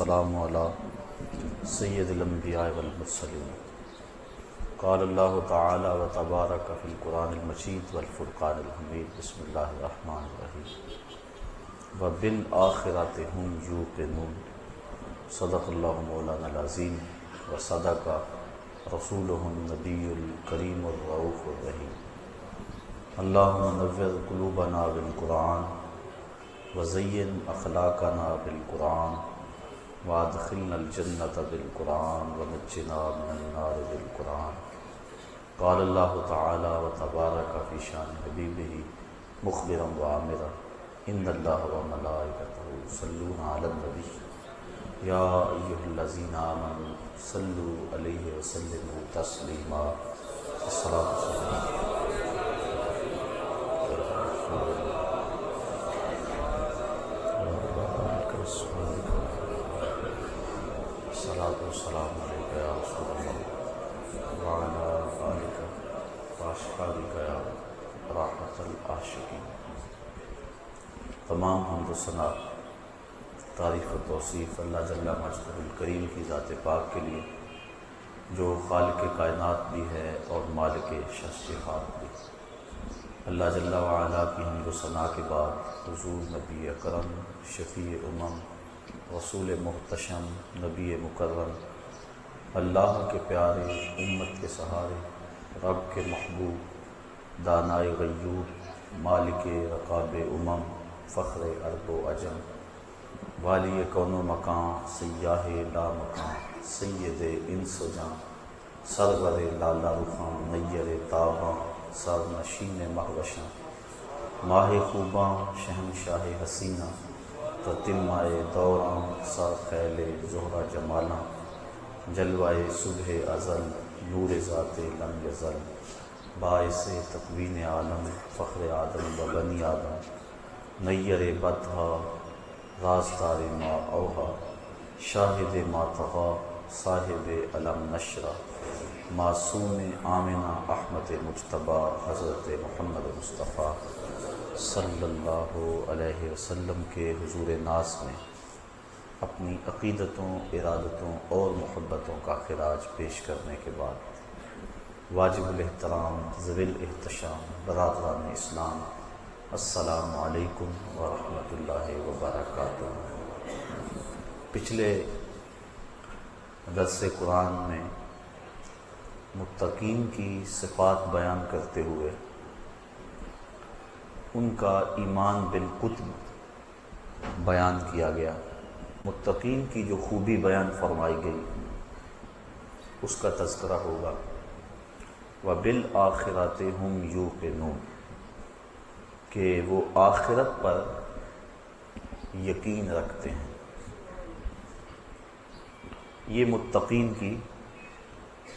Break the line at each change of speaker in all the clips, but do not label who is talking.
والسلام علی سید الانبیاء والمرسلین۔ قال اللہ تعالی و تبارک فی القرآن المجید والفرقان الحمید۔ بسم اللہ الرحمن الرحیم۔ وبالآخرۃ ھم یوقنون۔ صدق اللہ مولانا العظیم و صدق رسولہ النبی الکریم الرؤوف الرحیم۔ اللہم نور قلوبنا بالقرآن وزین اخلاقنا بالقرآن وادخلنا الجنۃ بالقرآن ونجنا من النار بالقرآن۔ قال اللہ تعالی و تبارک فی شان حبیبہ مخبرا وآمرا ان اللہ وملائکتہ یصلون علی النبی یا ایھا الذین آمنوا صلوا علیہ وسلموا تسلیما۔ الصلاۃ والسلام السلام علیکم یا رسول اللہ وعلی آلک واصحابک یا راحت العاشقین۔ تمام حمد و ثنا، تعریف و توصیف اللہ جل مجدہ الکریم کی ذات پاک کے لیے، جو خالق کائنات بھی ہے اور مالک شخصیات بھی۔ اللہ جل وعلا کی حمد و ثنا کے بعد حضور نبی اکرم شفیع امم رسول محتشم نبی مکرم، اللہ کے پیارے امت کے سہارے، رب کے محبوب دانائے غیور، مالک رقاب امم فخر ارب و عجم، والی کون و مکان سیاہ لا مکان، سید انس و جاں، سرور لالا رخاں نیر تاباں، سر نشین مہوشاں، ماہ خوباں شہنشاہ حسینہ، تتمائے دوراں سر خیل زہرہ جمالاں، جلوائے صبح ازل نور ذات لم یزل، باعث تکوین عالم فخر آدم و بنی آدم، نیر بدھا رازدار ما اوہا، شاہد ما طغا صاحب علم نشرہ، معصوم آمنہ احمد مجتبیٰ حضرت محمد مصطفیٰ صلی اللہ علیہ وسلم کے حضور ناز میں اپنی عقیدتوں، ارادتوں اور محبتوں کا خراج پیش کرنے کے بعد، واجب الاحترام ذوی الاحتشام برادران اسلام، السلام علیکم ورحمۃ اللہ وبرکاتہ۔ پچھلے درس قرآن میں متقین کی صفات بیان کرتے ہوئے ان کا ایمان بالکتب بیان کیا گیا، متقین کی جو خوبی بیان فرمائی گئی اس کا تذکرہ ہوگا۔ وبالآخرۃ ھم یوقنون، کہ وہ آخرت پر یقین رکھتے ہیں۔ یہ متقین کی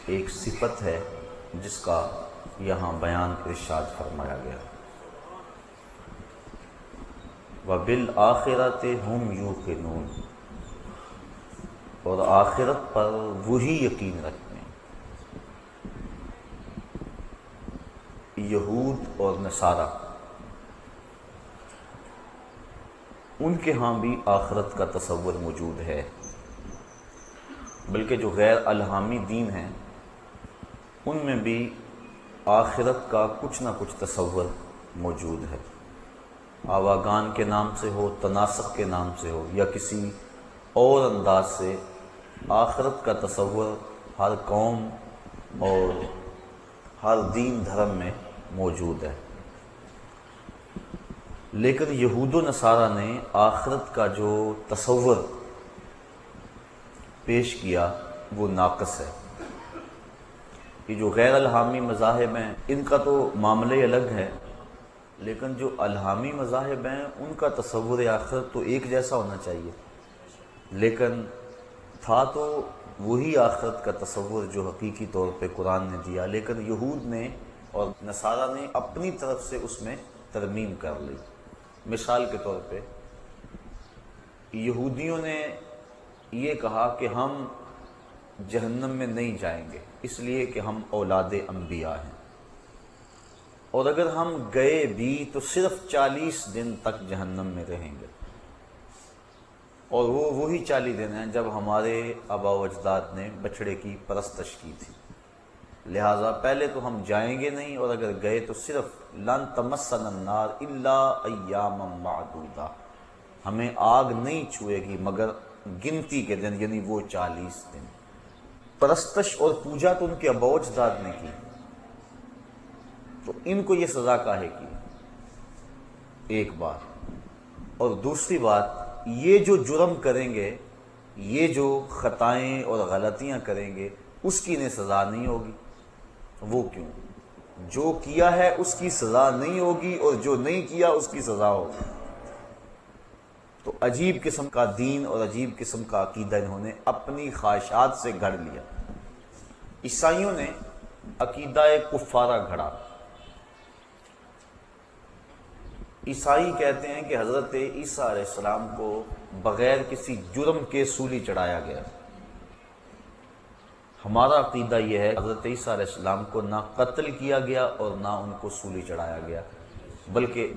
ایک صفت ہے جس کا یہاں بیان ارشاد فرمایا گیا۔ وبالآخرۃ ھم یوقنون، اور آخرت پر وہی یقین رکھتے ہیں۔ یہود اور نصارہ ان کے ہاں بھی آخرت کا تصور موجود ہے، بلکہ جو غیر الہامی دین ہیں ان میں بھی آخرت کا کچھ نہ کچھ تصور موجود ہے، آواگان کے نام سے ہو، تناسخ کے نام سے ہو، یا کسی اور انداز سے آخرت کا تصور ہر قوم اور ہر دین دھرم میں موجود ہے۔ لیکن یہود و نصارہ نے آخرت کا جو تصور پیش کیا وہ ناقص ہے۔ یہ جو غیر الہامی مذاہب ہیں ان کا تو معاملہ الگ ہے، لیکن جو الہامی مذاہب ہیں ان کا تصور آخرت تو ایک جیسا ہونا چاہیے، لیکن تھا تو وہی آخرت کا تصور جو حقیقی طور پہ قرآن نے دیا، لیکن یہود نے اور نصارہ نے اپنی طرف سے اس میں ترمیم کر لی۔ مثال کے طور پہ یہودیوں نے یہ کہا کہ ہم جہنم میں نہیں جائیں گے اس لیے کہ ہم اولاد انبیاء ہیں، اور اگر ہم گئے بھی تو صرف 40 دن تک جہنم میں رہیں گے۔ اور وہ وہی 40 دن ہیں جب ہمارے آباء و اجداد نے بچھڑے کی پرستش کی تھی، لہٰذا پہلے تو ہم جائیں گے نہیں، اور اگر گئے تو صرف لن تمسنا النار الا ایاما معدودہ، ہمیں آگ نہیں چھوئے گی مگر گنتی کے دن، یعنی وہ 40 دن۔ پرستش اور پوجا تو ان کے آباء و اجداد نے کی، تو ان کو یہ سزا کاہے کی؟ ایک بات، اور دوسری بات یہ جو جرم کریں گے، یہ جو خطائیں اور غلطیاں کریں گے، اس کی انہیں سزا نہیں ہوگی۔ وہ کیوں؟ جو کیا ہے اس کی سزا نہیں ہوگی، اور جو نہیں کیا اس کی سزا ہوگی۔ تو عجیب قسم کا دین اور عجیب قسم کا عقیدہ انہوں نے اپنی خواہشات سے گھڑ لیا۔ عیسائیوں نے عقیدہ کفارہ گھڑا۔ عیسائی کہتے ہیں کہ حضرت عیسیٰ علیہ السلام کو بغیر کسی جرم کے سولی چڑھایا گیا۔ ہمارا عقیدہ یہ ہے حضرت عیسیٰ علیہ السلام کو نہ قتل کیا گیا اور نہ ان کو سولی چڑھایا گیا، بلکہ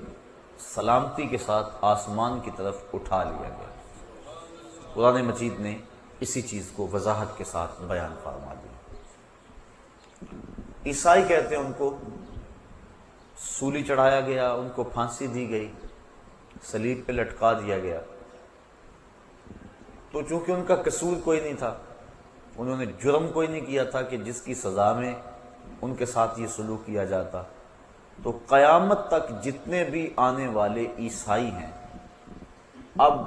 سلامتی کے ساتھ آسمان کی طرف اٹھا لیا گیا۔ قرآن مجید نے اسی چیز کو وضاحت کے ساتھ بیان فرما دیا۔ عیسائی کہتے ہیں ان کو سولی چڑھایا گیا، ان کو پھانسی دی گئی، صلیب پہ لٹکا دیا گیا۔ تو چونکہ ان کا قصور کوئی نہیں تھا، انہوں نے جرم کوئی نہیں کیا تھا کہ جس کی سزا میں ان کے ساتھ یہ سلوک کیا جاتا، تو قیامت تک جتنے بھی آنے والے عیسائی ہیں، اب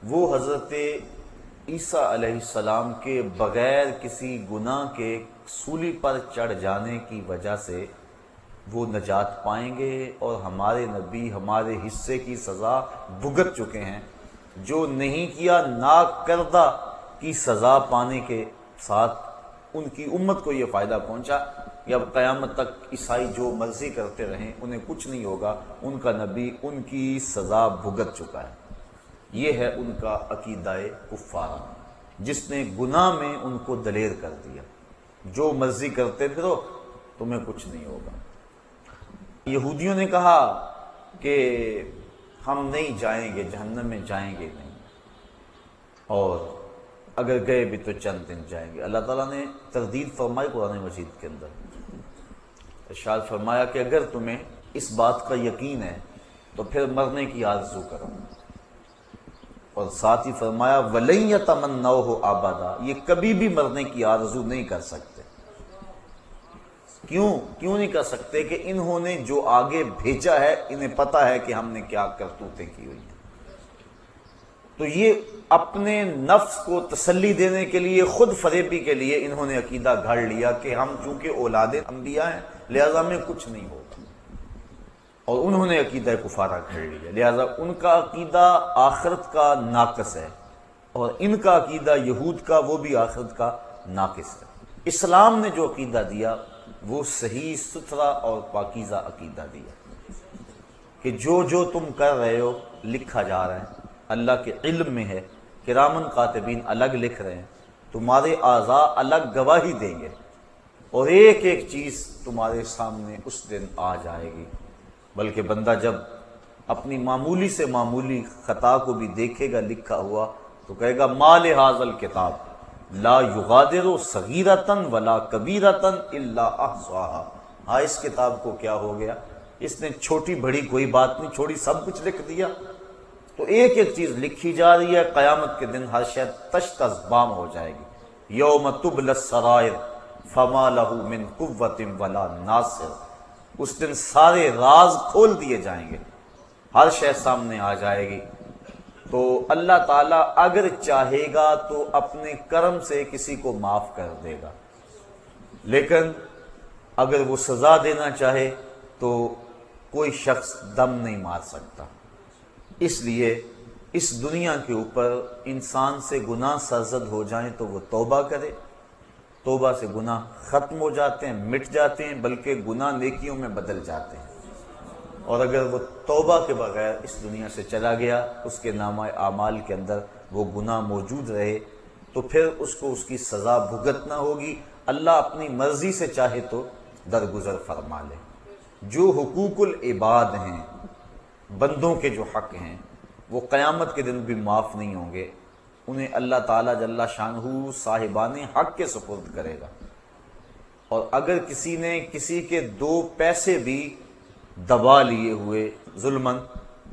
وہ حضرت عیسیٰ علیہ السلام کے بغیر کسی گناہ کے سولی پر چڑھ جانے کی وجہ سے وہ نجات پائیں گے، اور ہمارے نبی ہمارے حصے کی سزا بھگت چکے ہیں۔ جو نہیں کیا ناکردہ کی سزا پانے کے ساتھ ان کی امت کو یہ فائدہ پہنچا کہ اب قیامت تک عیسائی جو مرضی کرتے رہیں انہیں کچھ نہیں ہوگا، ان کا نبی ان کی سزا بھگت چکا ہے۔ یہ ہے ان کا عقیدہ کفارہ، جس نے گناہ میں ان کو دلیر کر دیا، جو مرضی کرتے پھرو تمہیں کچھ نہیں ہوگا۔ یہودیوں نے کہا کہ ہم نہیں جائیں گے، جہنم میں جائیں گے نہیں، اور اگر گئے بھی تو چند دن جائیں گے۔ اللہ تعالیٰ نے تردید فرمائی قرآن مجید کے اندر، ارشاد فرمایا کہ اگر تمہیں اس بات کا یقین ہے تو پھر مرنے کی آرزو کرو، اور ساتھ ہی فرمایا وَلَن يَتَمَنَّوْهُ أَبَدًا، یہ کبھی بھی مرنے کی آرزو نہیں کر سکتے۔ کیوں نہیں کر سکتے؟ کہ انہوں نے جو آگے بھیجا ہے انہیں پتا ہے کہ ہم نے کیا کرتوتیں کی ہوئی ہیں۔ تو یہ اپنے نفس کو تسلی دینے کے لیے، خود فریبی کے لیے انہوں نے عقیدہ گھڑ لیا کہ ہم چونکہ اولاد انبیاء ہیں لہذا میں کچھ نہیں ہوگا، اور انہوں نے عقیدہ کفارہ گھڑ لیا، لہذا ان کا عقیدہ آخرت کا ناقص ہے، اور ان کا عقیدہ یہود کا وہ بھی آخرت کا ناقص ہے۔ اسلام نے جو عقیدہ دیا وہ صحیح ستھرا اور پاکیزہ عقیدہ دیا کہ جو تم کر رہے ہو لکھا جا رہا ہے، اللہ کے علم میں ہے، کرامن کاتبین الگ لکھ رہے ہیں، تمہارے اعضاء الگ گواہی دیں گے، اور ایک ایک چیز تمہارے سامنے اس دن آ جائے گی۔ بلکہ بندہ جب اپنی معمولی سے معمولی خطا کو بھی دیکھے گا لکھا ہوا تو کہے گا ما لہذا الکتاب لا یغادر صغیرۃ ولا کبیرۃ الا احصاها، ہاں اس کتاب کو کیا ہو گیا، اس نے چھوٹی بڑی کوئی بات نہیں چھوڑی، سب کچھ لکھ دیا۔ تو ایک ایک چیز لکھی جا رہی ہے، قیامت کے دن ہر شے تشت ازبام ہو جائے گی۔ یوم تبلی السرائر فما لہ من قوۃ ولا ناصر، اس دن سارے راز کھول دیے جائیں گے، ہر شے سامنے آ جائے گی۔ تو اللہ تعالیٰ اگر چاہے گا تو اپنے کرم سے کسی کو معاف کر دے گا، لیکن اگر وہ سزا دینا چاہے تو کوئی شخص دم نہیں مار سکتا۔ اس لیے اس دنیا کے اوپر انسان سے گناہ سرزد ہو جائیں تو وہ توبہ کرے، توبہ سے گناہ ختم ہو جاتے ہیں، مٹ جاتے ہیں، بلکہ گناہ نیکیوں میں بدل جاتے ہیں۔ اور اگر وہ توبہ کے بغیر اس دنیا سے چلا گیا، اس کے نامہ اعمال کے اندر وہ گناہ موجود رہے، تو پھر اس کو اس کی سزا بھگتنا ہوگی۔ اللہ اپنی مرضی سے چاہے تو درگزر فرما لے۔ جو حقوق العباد ہیں، بندوں کے جو حق ہیں، وہ قیامت کے دن بھی معاف نہیں ہوں گے، انہیں اللہ تعالیٰ جل شانہ صاحبان حق کے سپرد کرے گا۔ اور اگر کسی نے کسی کے 2 پیسے بھی دبا لیے ہوئے ظلماً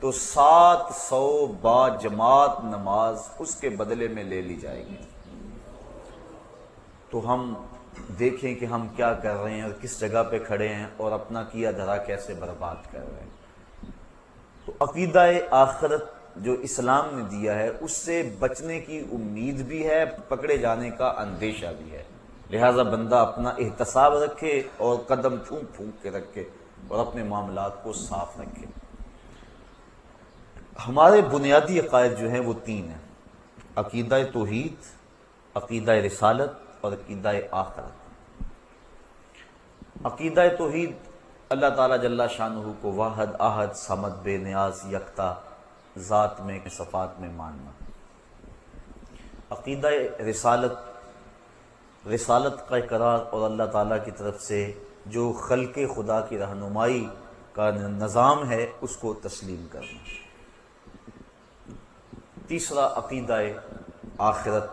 تو 700 با جماعت نماز اس کے بدلے میں لے لی جائے گی۔ تو ہم دیکھیں کہ ہم کیا کر رہے ہیں اور کس جگہ پہ کھڑے ہیں اور اپنا کیا دھرا کیسے برباد کر رہے ہیں۔ تو عقیدہ آخرت جو اسلام نے دیا ہے اس سے بچنے کی امید بھی ہے، پکڑے جانے کا اندیشہ بھی ہے، لہٰذا بندہ اپنا احتساب رکھے اور قدم پھونک پھونک کے رکھے اور اپنے معاملات کو صاف رکھے۔ ہمارے بنیادی عقائد جو ہیں وہ 3 ہیں: عقیدہ توحید، عقیدہ رسالت اور عقیدہ آخرت۔ عقیدہ توحید اللہ تعالیٰ جل شانہ کو واحد احد صمد بے نیاز یکتا ذات میں صفات میں ماننا۔ عقیدہ رسالت کا اقرار اور اللہ تعالیٰ کی طرف سے جو خلق خدا کی رہنمائی کا نظام ہے اس کو تسلیم کرنا۔ تیسرا عقیدہ آخرت،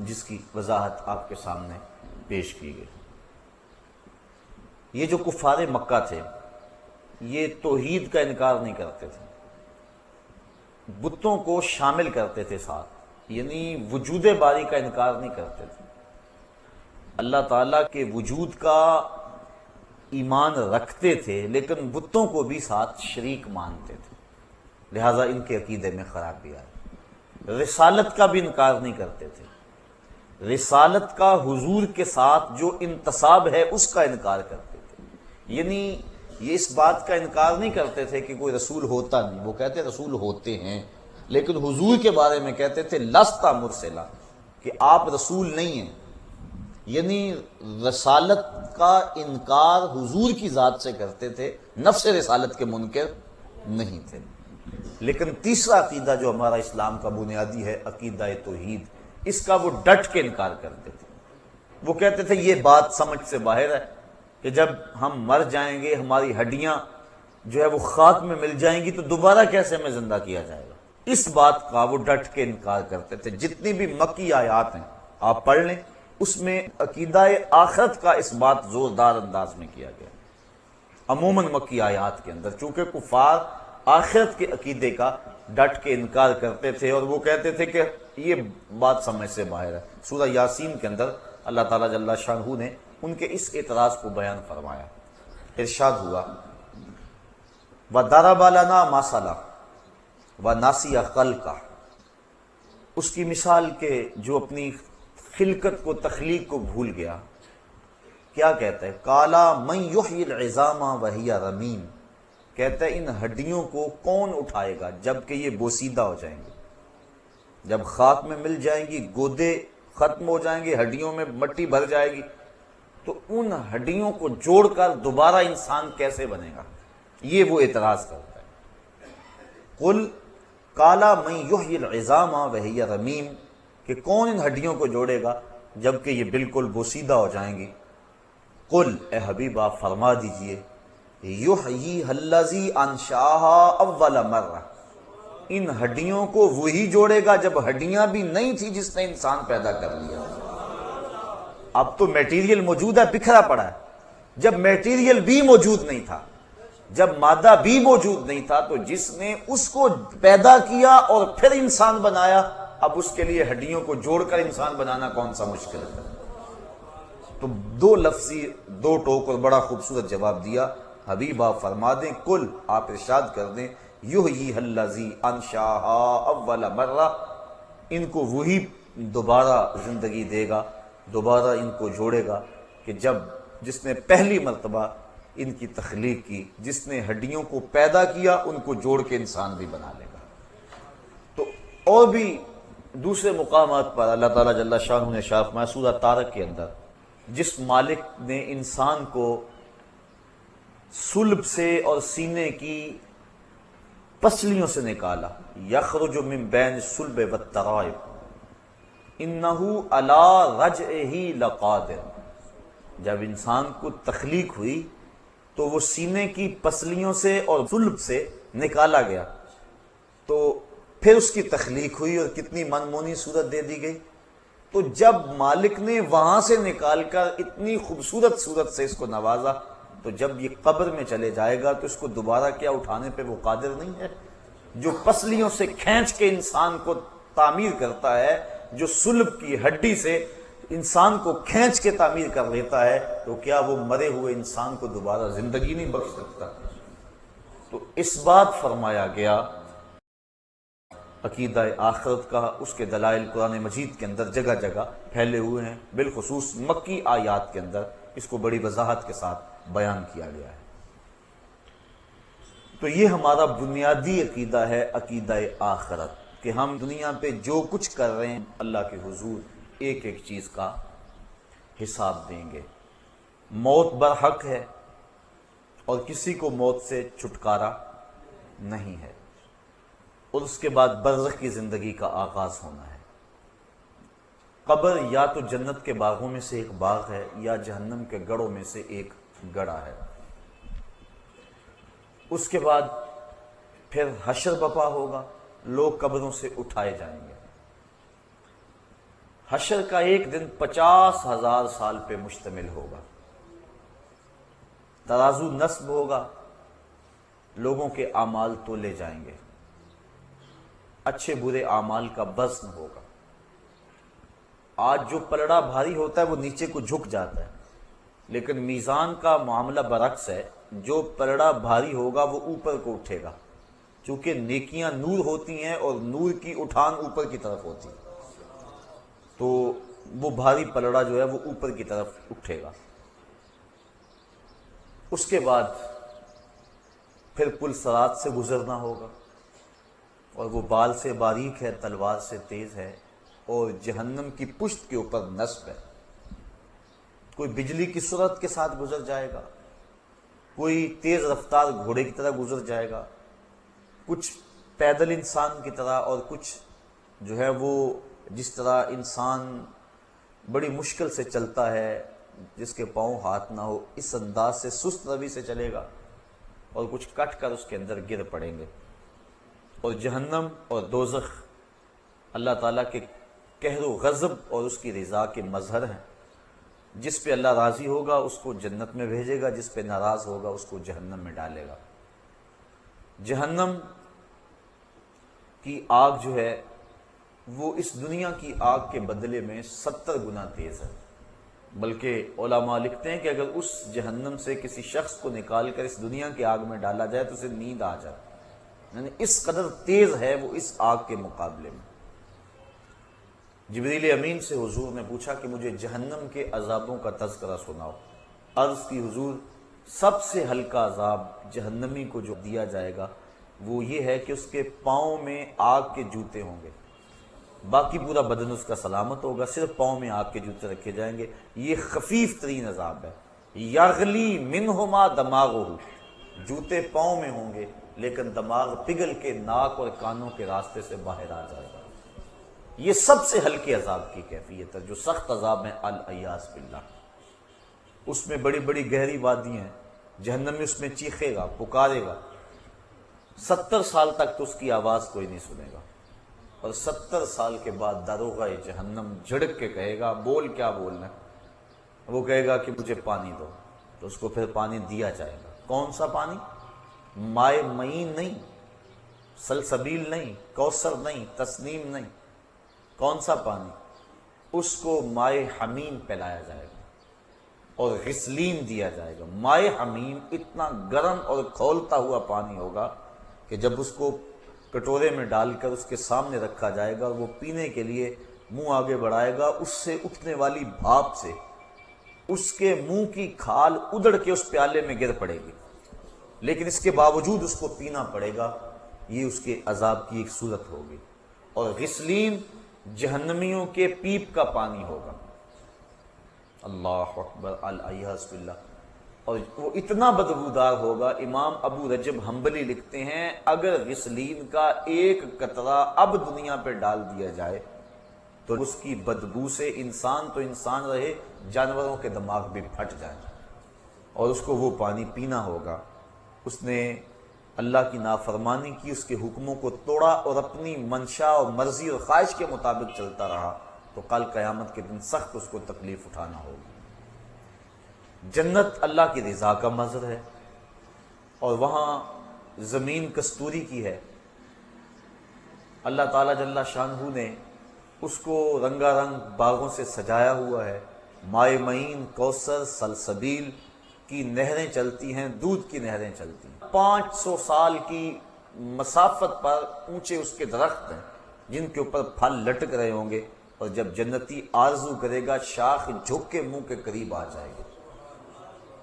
جس کی وضاحت آپ کے سامنے پیش کی گئی۔ یہ جو کفار مکہ تھے یہ توحید کا انکار نہیں کرتے تھے، بتوں کو شامل کرتے تھے ساتھ، یعنی وجود باری کا انکار نہیں کرتے تھے، اللہ تعالیٰ کے وجود کا ایمان رکھتے تھے لیکن بتوں کو بھی ساتھ شریک مانتے تھے، لہٰذا ان کے عقیدے میں خرابی آئی۔ رسالت کا بھی انکار نہیں کرتے تھے، رسالت کا حضور کے ساتھ جو انتصاب ہے اس کا انکار کرتے تھے، یعنی یہ اس بات کا انکار نہیں کرتے تھے کہ کوئی رسول ہوتا نہیں، وہ کہتے رسول ہوتے ہیں، لیکن حضور کے بارے میں کہتے تھے لستا مرسلا، کہ آپ رسول نہیں ہیں، یعنی رسالت کا انکار حضور کی ذات سے کرتے تھے، نفس رسالت کے منکر نہیں تھے۔ لیکن تیسرا عقیدہ جو ہمارا اسلام کا بنیادی ہے، عقیدہ توحید، اس کا وہ ڈٹ کے انکار کرتے تھے۔ وہ کہتے تھے یہ بات سمجھ سے باہر ہے کہ جب ہم مر جائیں گے ہماری ہڈیاں جو ہے وہ خاک میں مل جائیں گی تو دوبارہ کیسے ہمیں زندہ کیا جائے گا، اس بات کا وہ ڈٹ کے انکار کرتے تھے۔ جتنی بھی مکی آیات ہیں آپ پڑھ لیں، اس میں عقیدہ آخرت کا اس بات زوردار انداز میں کیا گیا، عموماً مکی آیات کے اندر، چونکہ کفار آخرت کے عقیدے کا ڈٹ کے انکار کرتے تھے اور وہ کہتے تھے کہ یہ بات سمجھ سے باہر ہے۔ سورہ یاسین کے اندر اللہ تعالیٰ جل شانہ نے ان کے اس اعتراض کو بیان فرمایا، ارشاد ہوا وَضَرَبَ لَنَا مَثَلًا وَنَسِیَ خَلْقَهُ، اس کی مثال کہ جو اپنی خلقت کو، تخلیق کو بھول گیا، کیا کہتا ہے؟ قَالَ مَنْ يُحْيِي الْعِظَامَ وَهِيَ رَمِيمٌ، کہتا ہے ان ہڈیوں کو کون اٹھائے گا جبکہ یہ بوسیدہ ہو جائیں گے، جب خاک میں مل جائیں گی، گودے ختم ہو جائیں گے، ہڈیوں میں مٹی بھر جائے گی، تو ان ہڈیوں کو جوڑ کر دوبارہ انسان کیسے بنے گا؟ یہ وہ اعتراض کرتا ہے۔ قل قَالَ مَنْ يُحْيِي الْعِظَامَ وَهِيَ رَمِيمٌ، کہ کون ان ہڈیوں کو جوڑے گا جبکہ یہ بالکل بوسیدہ ہو جائیں گی؟ قل، اے حبیب آپ فرما دیجئے، یحییھا الذی انشأھا اول مرہ، ان ہڈیوں کو وہی جوڑے گا جب ہڈیاں بھی نہیں تھی جس نے انسان پیدا کر لیا۔ اب تو میٹیریل موجود ہے، بکھرا پڑا ہے، جب میٹیریل بھی موجود نہیں تھا، جب مادہ بھی موجود نہیں تھا، تو جس نے اس کو پیدا کیا اور پھر انسان بنایا، اب اس کے لیے ہڈیوں کو جوڑ کر انسان بنانا کون سا مشکل ہے؟ تو دو لفظی دو ٹوک اور بڑا خوبصورت جواب دیا۔ حبیب آپ فرما دیں، کل آپ ارشاد کر دیں، یحییھا الذی انشأھا اول مرہ، ان کو وہی دوبارہ زندگی دے گا، دوبارہ ان کو جوڑے گا کہ جس نے پہلی مرتبہ ان کی تخلیق کی، جس نے ہڈیوں کو پیدا کیا، ان کو جوڑ کے انسان بھی بنا لے گا۔ تو اور بھی دوسرے مقامات پر اللہ تعالیٰ جل شانہ نے شاف میں سورہ طارق کے اندر، جس مالک نے انسان کو صلب سے اور سینے کی پسلیوں سے نکالا، یخرج من بین الصلب والترائب انہ علی رجعہ لقادر، جب انسان کو تخلیق ہوئی تو وہ سینے کی پسلیوں سے اور صلب سے نکالا گیا، تو پھر اس کی تخلیق ہوئی اور کتنی منمونی صورت دے دی گئی. تو جب مالک نے وہاں سے نکال کر اتنی خوبصورت صورت سے اس کو نوازا، تو جب یہ قبر میں چلے جائے گا تو اس کو دوبارہ کیا اٹھانے پہ وہ قادر نہیں ہے؟ جو پسلیوں سے کھینچ کے انسان کو تعمیر کرتا ہے، جو صلب کی ہڈی سے انسان کو کھینچ کے تعمیر کر لیتا ہے، تو کیا وہ مرے ہوئے انسان کو دوبارہ زندگی نہیں بخش سکتا؟ تو اس بات فرمایا گیا عقیدہ آخرت کا، اس کے دلائل قرآن مجید کے اندر جگہ جگہ پھیلے ہوئے ہیں، بالخصوص مکی آیات کے اندر اس کو بڑی وضاحت کے ساتھ بیان کیا گیا ہے. تو یہ ہمارا بنیادی عقیدہ ہے، عقیدہ آخرت، کہ ہم دنیا پہ جو کچھ کر رہے ہیں اللہ کے حضور ایک ایک چیز کا حساب دیں گے. موت برحق ہے اور کسی کو موت سے چھٹکارا نہیں ہے، اور اس کے بعد برزخ کی زندگی کا آغاز ہونا ہے. قبر یا تو جنت کے باغوں میں سے ایک باغ ہے یا جہنم کے گڑھوں میں سے ایک گڑھا ہے. اس کے بعد پھر حشر بپا ہوگا، لوگ قبروں سے اٹھائے جائیں گے. حشر کا ایک دن 50,000 سال پہ مشتمل ہوگا. ترازو نصب ہوگا، لوگوں کے اعمال تولے جائیں گے، اچھے برے اعمال کا وزن ہوگا. آج جو پلڑا بھاری ہوتا ہے وہ نیچے کو جھک جاتا ہے، لیکن میزان کا معاملہ برعکس ہے. جو پلڑا بھاری ہوگا وہ اوپر کو اٹھے گا، چونکہ نیکیاں نور ہوتی ہیں اور نور کی اٹھان اوپر کی طرف ہوتی ہے، تو وہ بھاری پلڑا جو ہے وہ اوپر کی طرف اٹھے گا. اس کے بعد پھر پل صراط سے گزرنا ہوگا، اور وہ بال سے باریک ہے، تلوار سے تیز ہے، اور جہنم کی پشت کے اوپر نصب ہے. کوئی بجلی کی سرعت کے ساتھ گزر جائے گا، کوئی تیز رفتار گھوڑے کی طرح گزر جائے گا، کچھ پیدل انسان کی طرح، اور کچھ جو ہے وہ جس طرح انسان بڑی مشکل سے چلتا ہے، جس کے پاؤں ہاتھ نہ ہو، اس انداز سے سست روی سے چلے گا، اور کچھ کٹ کر اس کے اندر گر پڑیں گے. اور جہنم اور دوزخ اللہ تعالیٰ کے قہر و غضب اور اس کی رضا کے مظہر ہیں. جس پہ اللہ راضی ہوگا اس کو جنت میں بھیجے گا، جس پہ ناراض ہوگا اس کو جہنم میں ڈالے گا. جہنم کی آگ جو ہے وہ اس دنیا کی آگ کے بدلے میں 70 گنا تیز ہے. بلکہ علماء لکھتے ہیں کہ اگر اس جہنم سے کسی شخص کو نکال کر اس دنیا کی آگ میں ڈالا جائے تو اسے نیند آ جائے، یعنی اس قدر تیز ہے وہ اس آگ کے مقابلے میں. جبریل امین سے حضور نے پوچھا کہ مجھے جہنم کے عذابوں کا تذکرہ سناؤ. عرض کی حضور سب سے ہلکا عذاب جہنمی کو جو دیا جائے گا وہ یہ ہے کہ اس کے پاؤں میں آگ کے جوتے ہوں گے، باقی پورا بدن اس کا سلامت ہوگا، صرف پاؤں میں آگ کے جوتے رکھے جائیں گے. یہ خفیف ترین عذاب ہے. یغلی منہما دماغہ، جوتے پاؤں میں ہوں گے لیکن دماغ پگھل کے ناک اور کانوں کے راستے سے باہر آ جائے گا. یہ سب سے ہلکے عذاب کی کیفیت ہے. جو سخت عذاب ہے الیاذ باللہ، اس میں بڑی بڑی گہری وادیاں ہیں. جہنمی اس میں چیخے گا، پکارے گا، 70 سال تک تو اس کی آواز کوئی نہیں سنے گا، اور 70 سال کے بعد داروغہ جہنم جھڑک کے کہے گا، بول کیا بولنا ہے؟ وہ کہے گا کہ مجھے پانی دو، تو اس کو پھر پانی دیا جائے گا. کون سا پانی؟ مائے معین نہیں، سلسبیل نہیں، کوثر نہیں، تسنیم نہیں. کون سا پانی؟ اس کو مائے حمیم پلایا جائے گا اور غسلین دیا جائے گا. مائے حمیم اتنا گرم اور کھولتا ہوا پانی ہوگا کہ جب اس کو کٹورے میں ڈال کر اس کے سامنے رکھا جائے گا اور وہ پینے کے لیے منہ آگے بڑھائے گا، اس سے اٹھنے والی بھاپ سے اس کے منہ کی کھال ادڑ کے اس پیالے میں گر پڑے گی، لیکن اس کے باوجود اس کو پینا پڑے گا. یہ اس کے عذاب کی ایک صورت ہوگی. اور غسلین جہنمیوں کے پیپ کا پانی ہوگا. اللہ اکبر، الیاذ باللہ. اور وہ اتنا بدبودار ہوگا، امام ابو رجب حنبلی لکھتے ہیں اگر غسلین کا ایک قطرہ اب دنیا پہ ڈال دیا جائے تو اس کی بدبو سے انسان تو انسان رہے، جانوروں کے دماغ بھی پھٹ جائیں. اور اس کو وہ پانی پینا ہوگا. اس نے اللہ کی نافرمانی کی، اس کے حکموں کو توڑا اور اپنی منشا اور مرضی اور خواہش کے مطابق چلتا رہا تو کل قیامت کے دن سخت اس کو تکلیف اٹھانا ہوگی۔ جنت اللہ کی رضا کا منظر ہے اور وہاں زمین کستوری کی ہے۔ اللہ تعالیٰ جل شانہ نے اس کو رنگا رنگ باغوں سے سجایا ہوا ہے، مائے معین، کوثر، سلسبیل کی نہریں چلتی ہیں، دودھ کی نہریں چلتی ہیں۔ 500 سال کی مسافت پر اونچے اس کے درخت ہیں جن کے اوپر پھل لٹک رہے ہوں گے، اور جب جنتی آرزو کرے گا شاخ جھک کے منہ کے قریب آ جائے گی۔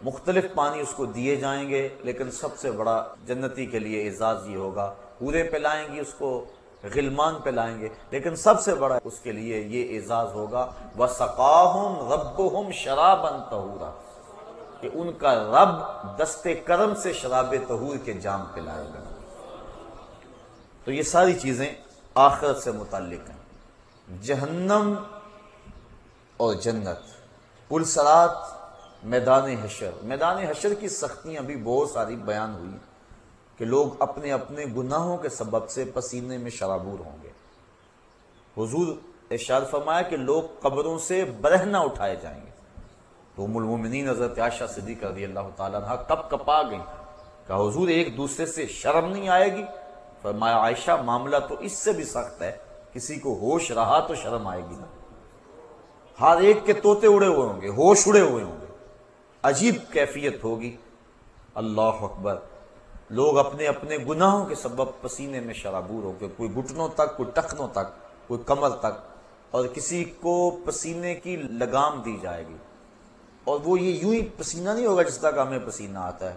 مختلف پانی اس کو دیے جائیں گے، لیکن سب سے بڑا جنتی کے لیے اعزاز یہ ہوگا، حوریں پلائیں گی اس کو، غلمان پلائیں گے، لیکن سب سے بڑا اس کے لیے یہ اعزاز ہوگا وَسَقَاهُمْ رَبُّهُمْ شَرَابًا طَهُورًا، کہ ان کا رب دست کرم سے شراب طہور کے جام پلائے گا۔ تو یہ ساری چیزیں آخرت سے متعلق ہیں۔ جہنم اور جنت، پلسرات، میدان حشر۔ میدان حشر کی سختیاں بھی بہت ساری بیان ہوئی کہ لوگ اپنے اپنے گناہوں کے سبب سے پسینے میں شرابور ہوں گے۔ حضور ارشاد فرمایا کہ لوگ قبروں سے برہنہ اٹھائے جائیں گے۔ تو ام المومنین حضرت عائشہ صدیقہ رضی اللہ تعالیٰ عنہ کب کپا گئیں، کہا حضور ایک دوسرے سے شرم نہیں آئے گی؟ فرمایا عائشہ معاملہ تو اس سے بھی سخت ہے، کسی کو ہوش رہا تو شرم آئے گی نا۔ ہر ایک کے طوطے اڑے ہوئے ہوں گے، ہوش اڑے ہوئے ہوں گے، عجیب کیفیت ہوگی۔ اللہ اکبر۔ لوگ اپنے اپنے گناہوں کے سبب پسینے میں شرابور ہو گئے، کوئی گھٹنوں تک، کوئی ٹخنوں تک، کوئی کمر تک، اور کسی کو پسینے کی لگام دی جائے گی، اور وہ یہ یوں ہی پسینہ نہیں ہوگا جس طرح ہمیں پسینہ آتا ہے،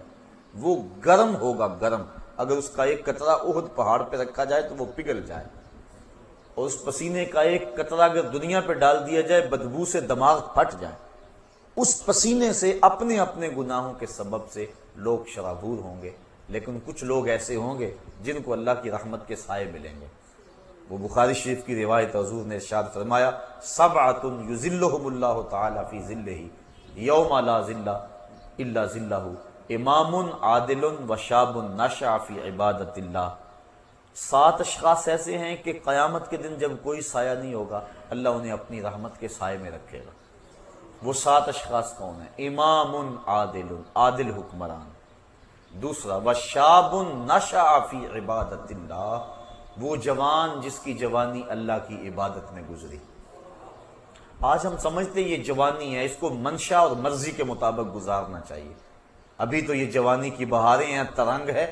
وہ گرم ہوگا، گرم۔ اگر اس کا ایک قطرہ احد پہاڑ پہ رکھا جائے تو وہ پگھل جائے، اور اس پسینے کا ایک قطرہ اگر دنیا پہ ڈال دیا جائے بدبو سے دماغ پھٹ جائے۔ اس پسینے سے اپنے اپنے گناہوں کے سبب سے لوگ شرابور ہوں گے، لیکن کچھ لوگ ایسے ہوں گے جن کو اللہ کی رحمت کے سائے ملیں گے۔ وہ بخاری شریف کی روایت، حضور نے ارشاد فرمایا سبعۃ یظلھم اللہ تعالی فی ظلہ یوم لا ظل الا ظلہ، امام عادل وشاب نشأ فی عبادۃ اللہ۔ 7 اشخاص ایسے ہیں کہ قیامت کے دن جب کوئی سایہ نہیں ہوگا، اللہ انہیں اپنی رحمت کے سائے میں رکھے گا۔ وہ 7 اشخاص کون ہیں؟ امام عادل، عادل حکمران۔ دوسرا وشاب نشأ فی عبادۃ اللہ، وہ جوان جس کی جوانی اللہ کی عبادت میں گزری۔ آج ہم سمجھتے یہ جوانی ہے، اس کو منشا اور مرضی کے مطابق گزارنا چاہیے۔ ابھی تو یہ جوانی کی بہاریں ہیں، ترنگ ہے،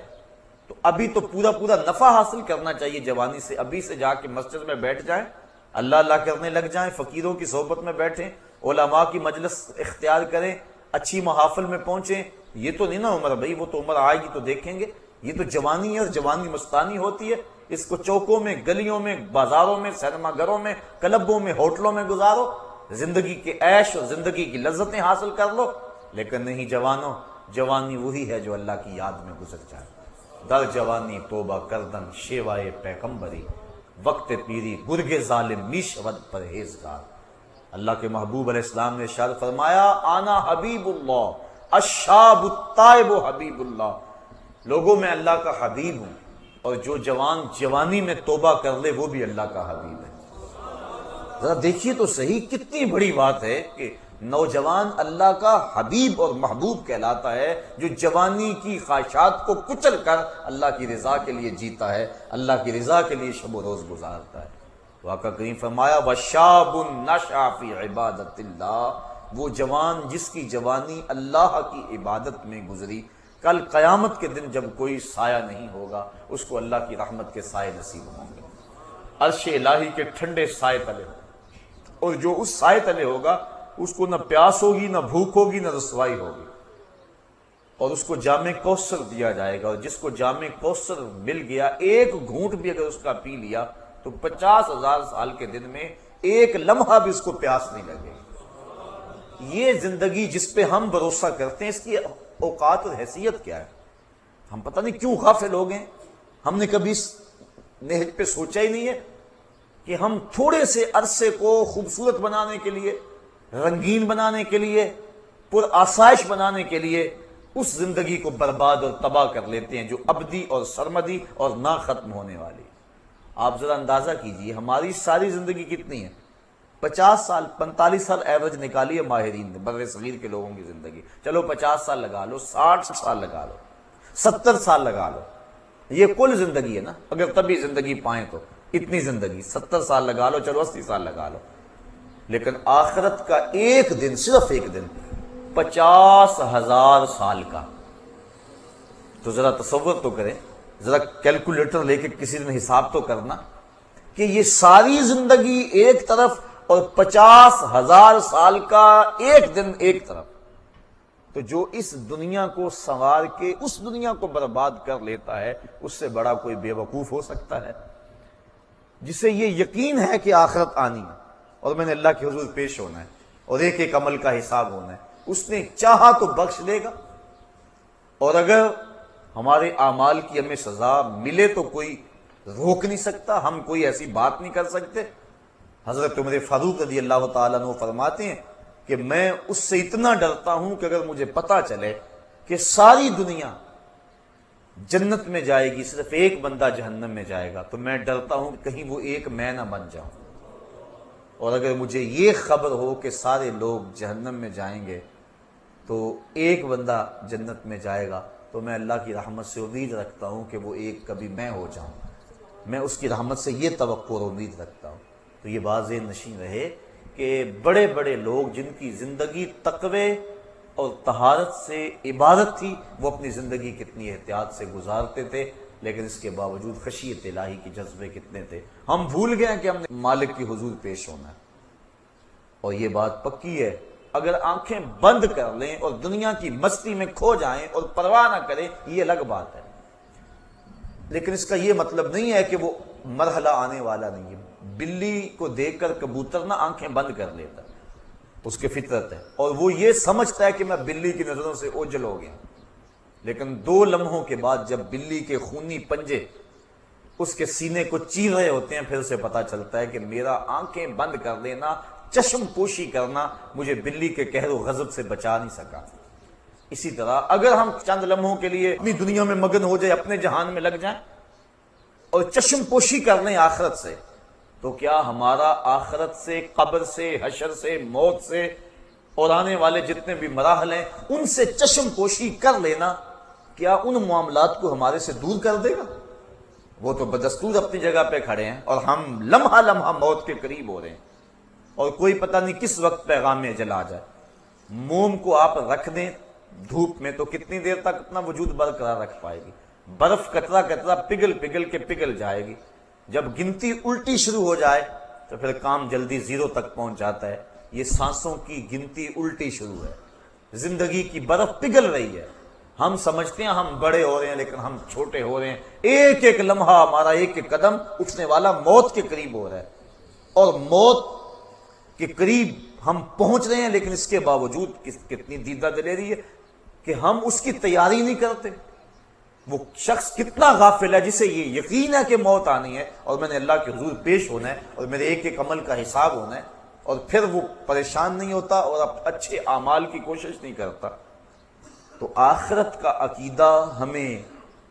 تو ابھی تو پورا نفع حاصل کرنا چاہیے جوانی سے۔ ابھی سے جا کے مسجد میں بیٹھ جائیں، اللہ اللہ کرنے لگ جائیں، فقیروں کی صحبت میں بیٹھیں، علماء کی مجلس اختیار کریں، اچھی محافل میں پہنچیں۔ یہ تو نہیں نا عمر بھائی، وہ تو عمر آئے گی تو دیکھیں گے۔ یہ تو جوانی ہے، اور جوانی مستانی ہوتی ہے، اس کو چوکوں میں، گلیوں میں، بازاروں میں، سینما گھروں میں، کلبوں میں، ہوٹلوں میں گزارو، زندگی کے عیش اور زندگی کی لذتیں حاصل کر لو۔ لیکن نہیں جوانوں، جوانی وہی ہے جو اللہ کی یاد میں گزر جائے۔ در جوانی توبہ کردن شیوائے پیغمبری، وقت پیری گرگ ظالم می شود پرہیزگار۔ اللہ کے محبوب علیہ السلام نے ارشاد فرمایا آنا حبیب اللہ الشاب التائب حبیب اللہ، لوگوں میں اللہ کا حبیب ہوں، اور جو جوان جوانی میں توبہ کر لے وہ بھی اللہ کا حبیب ہے۔ ذرا دیکھیے تو صحیح، کتنی بڑی بات ہے کہ نوجوان اللہ کا حبیب اور محبوب کہلاتا ہے، جو جوانی کی خواہشات کو کچل کر اللہ کی رضا کے لیے جیتا ہے، اللہ کی رضا کے لیے شب و روز گزارتا ہے۔ تو آقا کریم فرمایا وَشَابٌ نَشَأَ فِي عِبَادَةِ اللَّهِ، وہ جوان جس کی جوانی اللہ کی عبادت میں گزری، کل قیامت کے دن جب کوئی سایہ نہیں ہوگا، اس کو اللہ کی رحمت کے سائے نصیب ہوں گے، عرش الہی کے ٹھنڈے سائے تلے ہوگا، اور جو اس سائے تلے ہوگا اس کو نہ پیاس ہوگی، نہ بھوک ہوگی، نہ رسوائی ہوگی، اور اس کو جام کوثر دیا جائے گا، اور جس کو جام کوثر مل گیا، ایک گھونٹ بھی اگر اس کا پی لیا تو 50,000 سال کے دن میں ایک لمحہ بھی اس کو پیاس نہیں لگے گی۔ یہ زندگی جس پہ ہم بھروسہ کرتے ہیں، اس کی اوقات اور حیثیت کیا ہے؟ ہم پتہ نہیں کیوں غافل ہو گئے، ہم نے کبھی اس نہج پہ سوچا ہی نہیں ہے کہ ہم تھوڑے سے عرصے کو خوبصورت بنانے کے لیے، رنگین بنانے کے لیے، پر آسائش بنانے کے لیے اس زندگی کو برباد اور تباہ کر لیتے ہیں جو ابدی اور سرمدی اور نہ ختم ہونے والی۔ آپ ذرا اندازہ کیجئے ہماری ساری زندگی کتنی ہے؟ 50 سال 45 سال ایوریج نکالی ہے ماہرین نے بر صغیر کے لوگوں کی زندگی، چلو 50 سال لگا لو، 60 سال لگا لو، 70 سال لگا لو، یہ کل زندگی ہے نا، اگر تبھی زندگی پائیں تو اتنی زندگی 70 سال لگا لو، چلو 80 سال لگا لو، لیکن آخرت کا ایک دن، صرف ایک دن 50,000 سال کا۔ تو ذرا تصور تو کریں، ذرا کیلکولیٹر لے کے کسی دن حساب تو کرنا کہ یہ ساری زندگی ایک طرف اور 50,000 سال کا ایک دن ایک طرف۔ تو جو اس دنیا کو سنوار کے اس دنیا کو برباد کر لیتا ہے، اس سے بڑا کوئی بے وقوف ہو سکتا ہے؟ جسے یہ یقین ہے کہ آخرت آنی ہے اور میں نے اللہ کے حضور پیش ہونا ہے اور ایک ایک عمل کا حساب ہونا ہے، اس نے چاہا تو بخش لے گا، اور اگر ہمارے اعمال کی ہمیں سزا ملے تو کوئی روک نہیں سکتا، ہم کوئی ایسی بات نہیں کر سکتے۔ حضرت عمر فاروق رضی اللہ تعالیٰ عنہ فرماتے ہیں کہ میں اس سے اتنا ڈرتا ہوں کہ اگر مجھے پتا چلے کہ ساری دنیا جنت میں جائے گی، صرف ایک بندہ جہنم میں جائے گا، تو میں ڈرتا ہوں کہ کہیں وہ ایک میں نہ بن جاؤں، اور اگر مجھے یہ خبر ہو کہ سارے لوگ جہنم میں جائیں گے تو ایک بندہ جنت میں جائے گا، تو میں اللہ کی رحمت سے امید رکھتا ہوں کہ وہ ایک کبھی میں ہو جاؤں، میں اس کی رحمت سے یہ توقع اور امید رکھتا ہوں۔ تو یہ بات ذہن نشین رہے کہ بڑے بڑے لوگ جن کی زندگی تقوی اور طہارت سے عبادت تھی، وہ اپنی زندگی کتنی احتیاط سے گزارتے تھے، لیکن اس کے باوجود خشیت الہی کے جذبے کتنے تھے۔ ہم بھول گئے کہ ہم نے مالک کی حضور پیش ہونا ہے، اور یہ بات پکی ہے، اگر آنکھیں بند کر لیں اور دنیا کی مستی میں کھو جائیں اور پرواہ نہ کریں، یہ الگ بات ہے، لیکن اس کا یہ مطلب نہیں ہے کہ وہ مرحلہ آنے والا نہیں ہے۔ بلی کو دیکھ کر کبوتر نہ آنکھیں بند کر لیتا، اس کی فطرت ہے، اور وہ یہ سمجھتا ہے کہ میں بلی کی نظروں سے اوجھل ہو گیا، لیکن 2 لمحوں کے بعد جب بلی کے خونی پنجے اس کے سینے کو چیر رہے ہوتے ہیں، پھر اسے پتا چلتا ہے کہ میرا آنکھیں بند کر لینا، چشم پوشی کرنا مجھے بلی کے قہر و غضب سے بچا نہیں سکا۔ اسی طرح اگر ہم چند لمحوں کے لیے اپنی دنیا میں مگن ہو جائے، اپنے جہان میں لگ جائیں اور چشم پوشی کر لیں آخرت سے، تو کیا ہمارا آخرت سے، قبر سے، حشر سے، موت سے اور آنے والے جتنے بھی مراحل ہیں ان سے چشم پوشی کر لینا کیا ان معاملات کو ہمارے سے دور کر دے گا؟ وہ تو بدستور اپنی جگہ پہ کھڑے ہیں اور ہم لمحہ لمحہ موت کے قریب ہو رہے ہیں، اور کوئی پتہ نہیں کس وقت پیغام اجل آ جائے۔ موم کو آپ رکھ دیں دھوپ میں تو کتنی دیر تک اپنا وجود برقرار رکھ پائے گی؟ برف قطرہ قطرہ پگھل پگھل کے پگھل جائے گی، جب گنتی الٹی شروع ہو جائے تو پھر کام جلدی 0 تک پہنچ جاتا ہے۔ یہ سانسوں کی گنتی الٹی شروع ہے، زندگی کی برف پگھل رہی ہے، ہم سمجھتے ہیں ہم بڑے ہو رہے ہیں لیکن ہم چھوٹے ہو رہے ہیں، ایک ایک لمحہ ہمارا ایک ایک قدم اٹھنے والا موت کے قریب ہو رہا ہے، اور موت کے قریب ہم پہنچ رہے ہیں، لیکن اس کے باوجود کتنی دیدہ دلیری ہے کہ ہم اس کی تیاری نہیں کرتے۔ وہ شخص کتنا غافل ہے جسے یہ یقین ہے کہ موت آنی ہے اور میں نے اللہ کے حضور پیش ہونا ہے اور میرے ایک ایک عمل کا حساب ہونا ہے، اور پھر وہ پریشان نہیں ہوتا اور اچھے اعمال کی کوشش نہیں کرتا۔ تو آخرت کا عقیدہ ہمیں،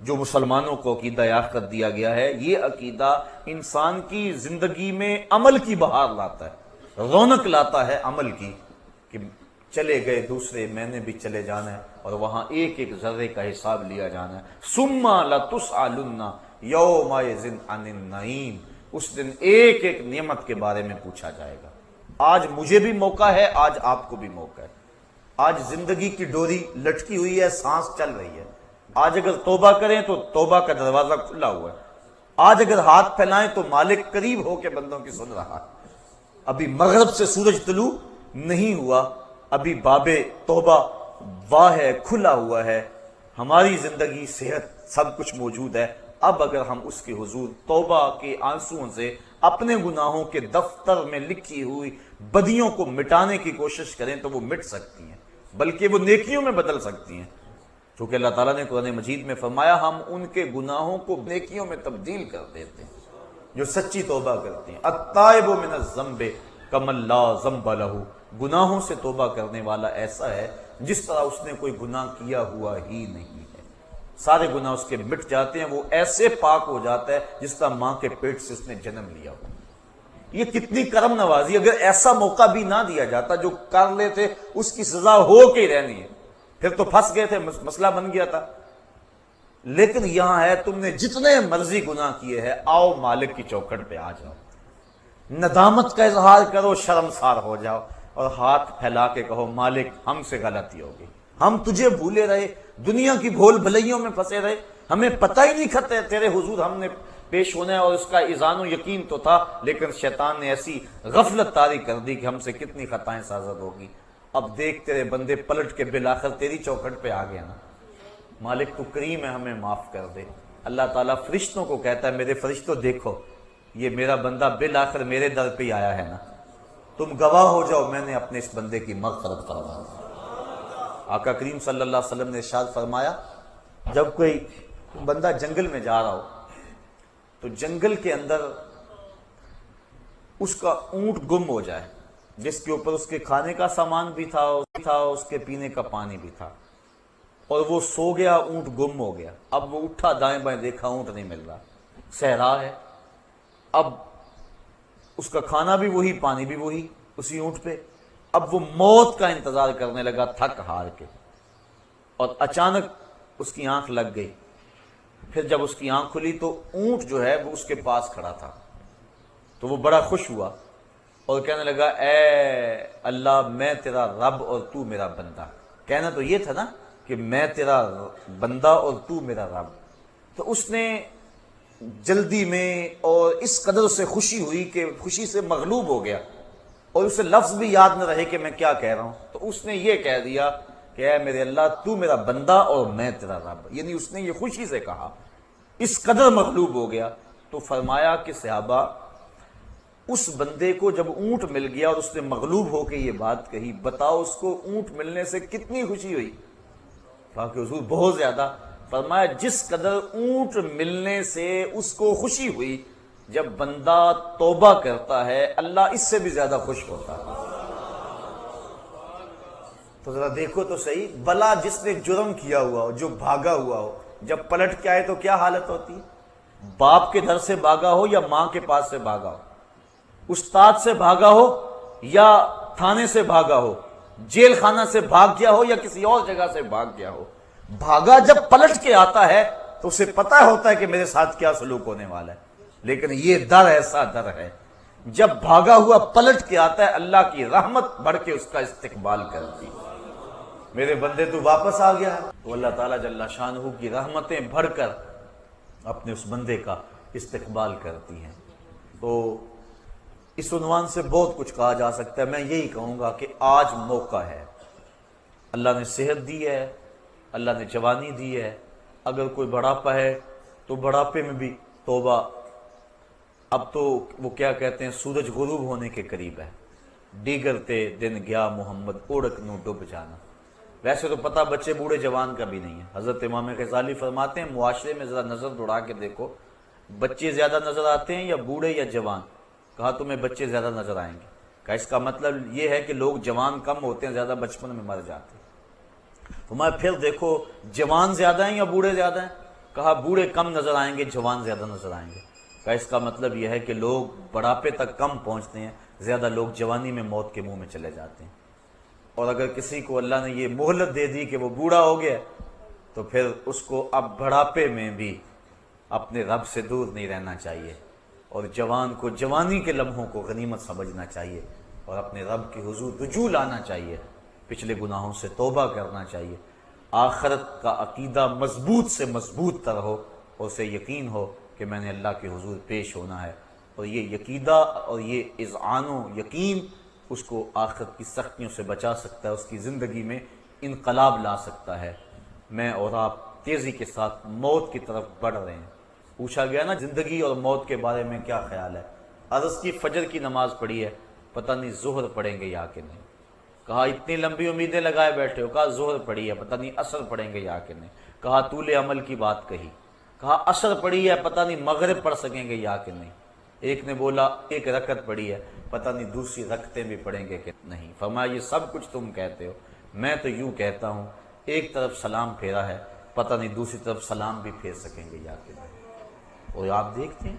جو مسلمانوں کو عقیدہ آخرت دیا گیا ہے، یہ عقیدہ انسان کی زندگی میں عمل کی بہار لاتا ہے، رونق لاتا ہے عمل کی، کہ چلے گئے دوسرے، میں نے بھی چلے جانا ہے اور وہاں ایک ایک ذرے کا حساب لیا جانا ہے۔ ثم لتسألن یومئذ عن النعیم، اس دن ایک ایک نعمت کے بارے میں پوچھا جائے گا۔ آج مجھے بھی موقع ہے، آج آپ کو بھی موقع ہے، آج زندگی کی ڈوری لٹکی ہوئی ہے، سانس چل رہی ہے، آج اگر توبہ کریں تو توبہ کا دروازہ کھلا ہوا ہے، آج اگر ہاتھ پھیلائیں تو مالک قریب ہو کے بندوں کی سن رہا ہے۔ ابھی مغرب سے سورج طلوع نہیں ہوا، ابھی باب توبہ واہ ہے، کھلا ہوا ہے، ہماری زندگی، صحت، سب کچھ موجود ہے۔ اب اگر ہم اس کے حضور توبہ کے آنسوؤں سے اپنے گناہوں کے دفتر میں لکھی ہوئی بدیوں کو مٹانے کی کوشش کریں تو وہ مٹ سکتی ہیں، بلکہ وہ نیکیوں میں بدل سکتی ہیں، چونکہ اللہ تعالیٰ نے قرآن مجید میں فرمایا ہم ان کے گناہوں کو نیکیوں میں تبدیل کر دیتے ہیں جو سچی توبہ کرتے ہیں۔ التائب من الذنب کمن لا ذنب لہ، گناہوں سے توبہ کرنے والا ایسا ہے جس طرح اس نے کوئی گناہ کیا ہوا ہی نہیں ہے۔ سارے گناہ اس کے مٹ جاتے ہیں، وہ ایسے پاک ہو جاتا ہے جس طرح ماں کے پیٹ سے اس نے جنم لیا ہو۔ یہ کتنی کرم نوازی، اگر ایسا موقع بھی نہ دیا جاتا، جو کر لیتے اس کی سزا ہو کے ہی رہنی ہے، پھر تو پھنس گئے تھے، مسئلہ بن گیا تھا۔ لیکن یہاں ہے تم نے جتنے مرضی گناہ کیے ہیں، آؤ مالک کی چوکھٹ پہ آ جاؤ، ندامت کا اظہار کرو، شرمسار ہو جاؤ اور ہاتھ پھیلا کے کہو مالک ہم سے غلطی ہوگی، ہم تجھے بھولے رہے، دنیا کی بھول بھلائیوں میں پھنسے رہے، ہمیں پتہ ہی نہیں کھتے تیرے حضور ہم نے پیش ہونا ہے، اور اس کا اذعان و یقین تو تھا، لیکن شیطان نے ایسی غفلت طاری کر دی کہ ہم سے کتنی خطائیں سازد ہوگی۔ اب دیکھ تیرے بندے پلٹ کے بالآخر تیری چوکھٹ پہ آ گیا نا، مالک تو کریم ہے، ہمیں معاف کر دے۔ اللہ تعالیٰ فرشتوں کو کہتا ہے میرے فرشتوں دیکھو یہ میرا بندہ بالآخر میرے در پہ ہی آیا ہے نا، تم گواہ ہو جاؤ میں نے اپنے اس بندے کی مغفرت فرما دی۔ آقا کریم صلی اللہ علیہ وسلم نے ارشاد فرمایا جب کوئی بندہ جنگل میں جا رہا ہو تو جنگل کے اندر اس کا اونٹ گم ہو جائے، جس کے اوپر اس کے کھانے کا سامان بھی تھا، اس کے پینے کا پانی بھی تھا، اور وہ سو گیا، اونٹ گم ہو گیا۔ اب وہ اٹھا دائیں بائیں دیکھا، اونٹ نہیں مل رہا، صحرا ہے، اب اس کا کھانا بھی وہی، پانی بھی وہی اسی اونٹ پہ۔ اب وہ موت کا انتظار کرنے لگا تھک ہار کے، اور اچانک اس کی آنکھ لگ گئی۔ پھر جب اس کی آنکھ کھلی تو اونٹ جو ہے وہ اس کے پاس کھڑا تھا، تو وہ بڑا خوش ہوا اور کہنے لگا اے اللہ میں تیرا رب اور تو میرا بندہ۔ کہنا تو یہ تھا نا کہ میں تیرا بندہ اور تو میرا رب۔ تو اس نے جلدی میں اور اس قدر سے خوشی ہوئی کہ خوشی سے مغلوب ہو گیا، اور اسے لفظ بھی یاد نہ رہے کہ میں کیا کہہ رہا ہوں، تو اس نے یہ کہہ دیا کہ اے میرے اللہ تو میرا بندہ اور میں تیرا رب، یعنی اس نے یہ خوشی سے کہا، اس قدر مغلوب ہو گیا۔ تو فرمایا کہ صحابہ اس بندے کو جب اونٹ مل گیا اور اس نے مغلوب ہو کے یہ بات کہی، بتاؤ اس کو اونٹ ملنے سے کتنی خوشی ہوئی؟ کہا کہ حضور بہت زیادہ۔ فرمایا جس قدر اونٹ ملنے سے اس کو خوشی ہوئی، جب بندہ توبہ کرتا ہے اللہ اس سے بھی زیادہ خوش ہوتا ہے۔ تو ذرا دیکھو تو صحیح، بلا جس نے جرم کیا ہوا ہو، جو بھاگا ہوا ہو، جب پلٹ کے آئے تو کیا حالت ہوتی ہے؟ باپ کے گھر سے بھاگا ہو یا ماں کے پاس سے بھاگا ہو، استاد سے بھاگا ہو یا تھانے سے بھاگا ہو، جیل خانہ سے بھاگ گیا ہو یا کسی اور جگہ سے بھاگ گیا ہو، بھاگا جب پلٹ کے آتا ہے تو اسے پتہ ہوتا ہے کہ میرے ساتھ کیا سلوک ہونے والا ہے، لیکن یہ ڈر ایسا ڈر ہے جب بھاگا ہوا پلٹ کے آتا ہے اللہ کی رحمت بڑھ کے اس کا استقبال کرتی، میرے بندے تو واپس آ گیا ہے، تو اللہ تعالیٰ جل شانہ کی رحمتیں بڑھ کر اپنے اس بندے کا استقبال کرتی ہیں۔ تو اس عنوان سے بہت کچھ کہا جا سکتا ہے، میں یہی کہوں گا کہ آج موقع ہے، اللہ نے صحت دی ہے، اللہ نے جوانی دی ہے، اگر کوئی بڑھاپا ہے تو بڑھاپے میں بھی توبہ۔ اب تو وہ کیا کہتے ہیں سورج غروب ہونے کے قریب ہے، دیگرتے دن گیا محمد اوڑک نو ڈوب جانا۔ ویسے تو پتہ بچے بوڑھے جوان کا بھی نہیں ہے، حضرت امام غزالی فرماتے ہیں معاشرے میں ذرا نظر دوڑا کے دیکھو بچے زیادہ نظر آتے ہیں یا بوڑھے یا جوان؟ کہا تمہیں بچے زیادہ نظر آئیں گے۔ کہا اس کا مطلب یہ ہے کہ لوگ جوان کم ہوتے ہیں، زیادہ بچپن میں مر جاتے ہیں۔ تو میں پھر دیکھو جوان زیادہ ہیں یا بوڑھے زیادہ ہیں؟ کہا بوڑھے کم نظر آئیں گے، جوان زیادہ نظر آئیں گے۔ کہا اس کا مطلب یہ ہے کہ لوگ بڑھاپے تک کم پہنچتے ہیں، زیادہ لوگ جوانی میں موت کے منہ میں چلے جاتے ہیں۔ اور اگر کسی کو اللہ نے یہ مہلت دے دی کہ وہ بوڑھا ہو گیا تو پھر اس کو اب بڑھاپے میں بھی اپنے رب سے دور نہیں رہنا چاہیے، اور جوان کو جوانی کے لمحوں کو غنیمت سمجھنا چاہیے، اور اپنے رب کے حضور رجوع لانا چاہیے، پچھلے گناہوں سے توبہ کرنا چاہیے، آخرت کا عقیدہ مضبوط سے مضبوط تر ہو، اور اسے یقین ہو کہ میں نے اللہ کے حضور پیش ہونا ہے، اور یہ عقیدہ اور یہ اذعان و یقین اس کو آخرت کی سختیوں سے بچا سکتا ہے، اس کی زندگی میں انقلاب لا سکتا ہے۔ میں اور آپ تیزی کے ساتھ موت کی طرف بڑھ رہے ہیں۔ پوچھا گیا نا زندگی اور موت کے بارے میں کیا خیال ہے؟ عرض کی فجر کی نماز پڑھی ہے، پتہ نہیں ظہر پڑھیں گے یا کہ نہیں۔ کہا اتنی لمبی امیدیں لگائے بیٹھے ہو، کہا ظہر پڑھی ہے، پتہ نہیں عصر پڑھیں گے یا کہ نہیں۔ کہا طول عمل کی بات کہی، کہا عصر پڑھی ہے، پتہ نہیں مغرب پڑھ سکیں گے یا کہ نہیں۔ ایک نے بولا ایک رکعت پڑھی ہے، پتہ نہیں دوسری رکعتیں بھی پڑھیں گے کہ نہیں۔ فرمایا یہ سب کچھ تم کہتے ہو، میں تو یوں کہتا ہوں ایک طرف سلام پھیرا ہے، پتہ نہیں دوسری طرف سلام بھی پھیر سکیں گے یا کہ نہیں۔ اور آپ دیکھتے ہیں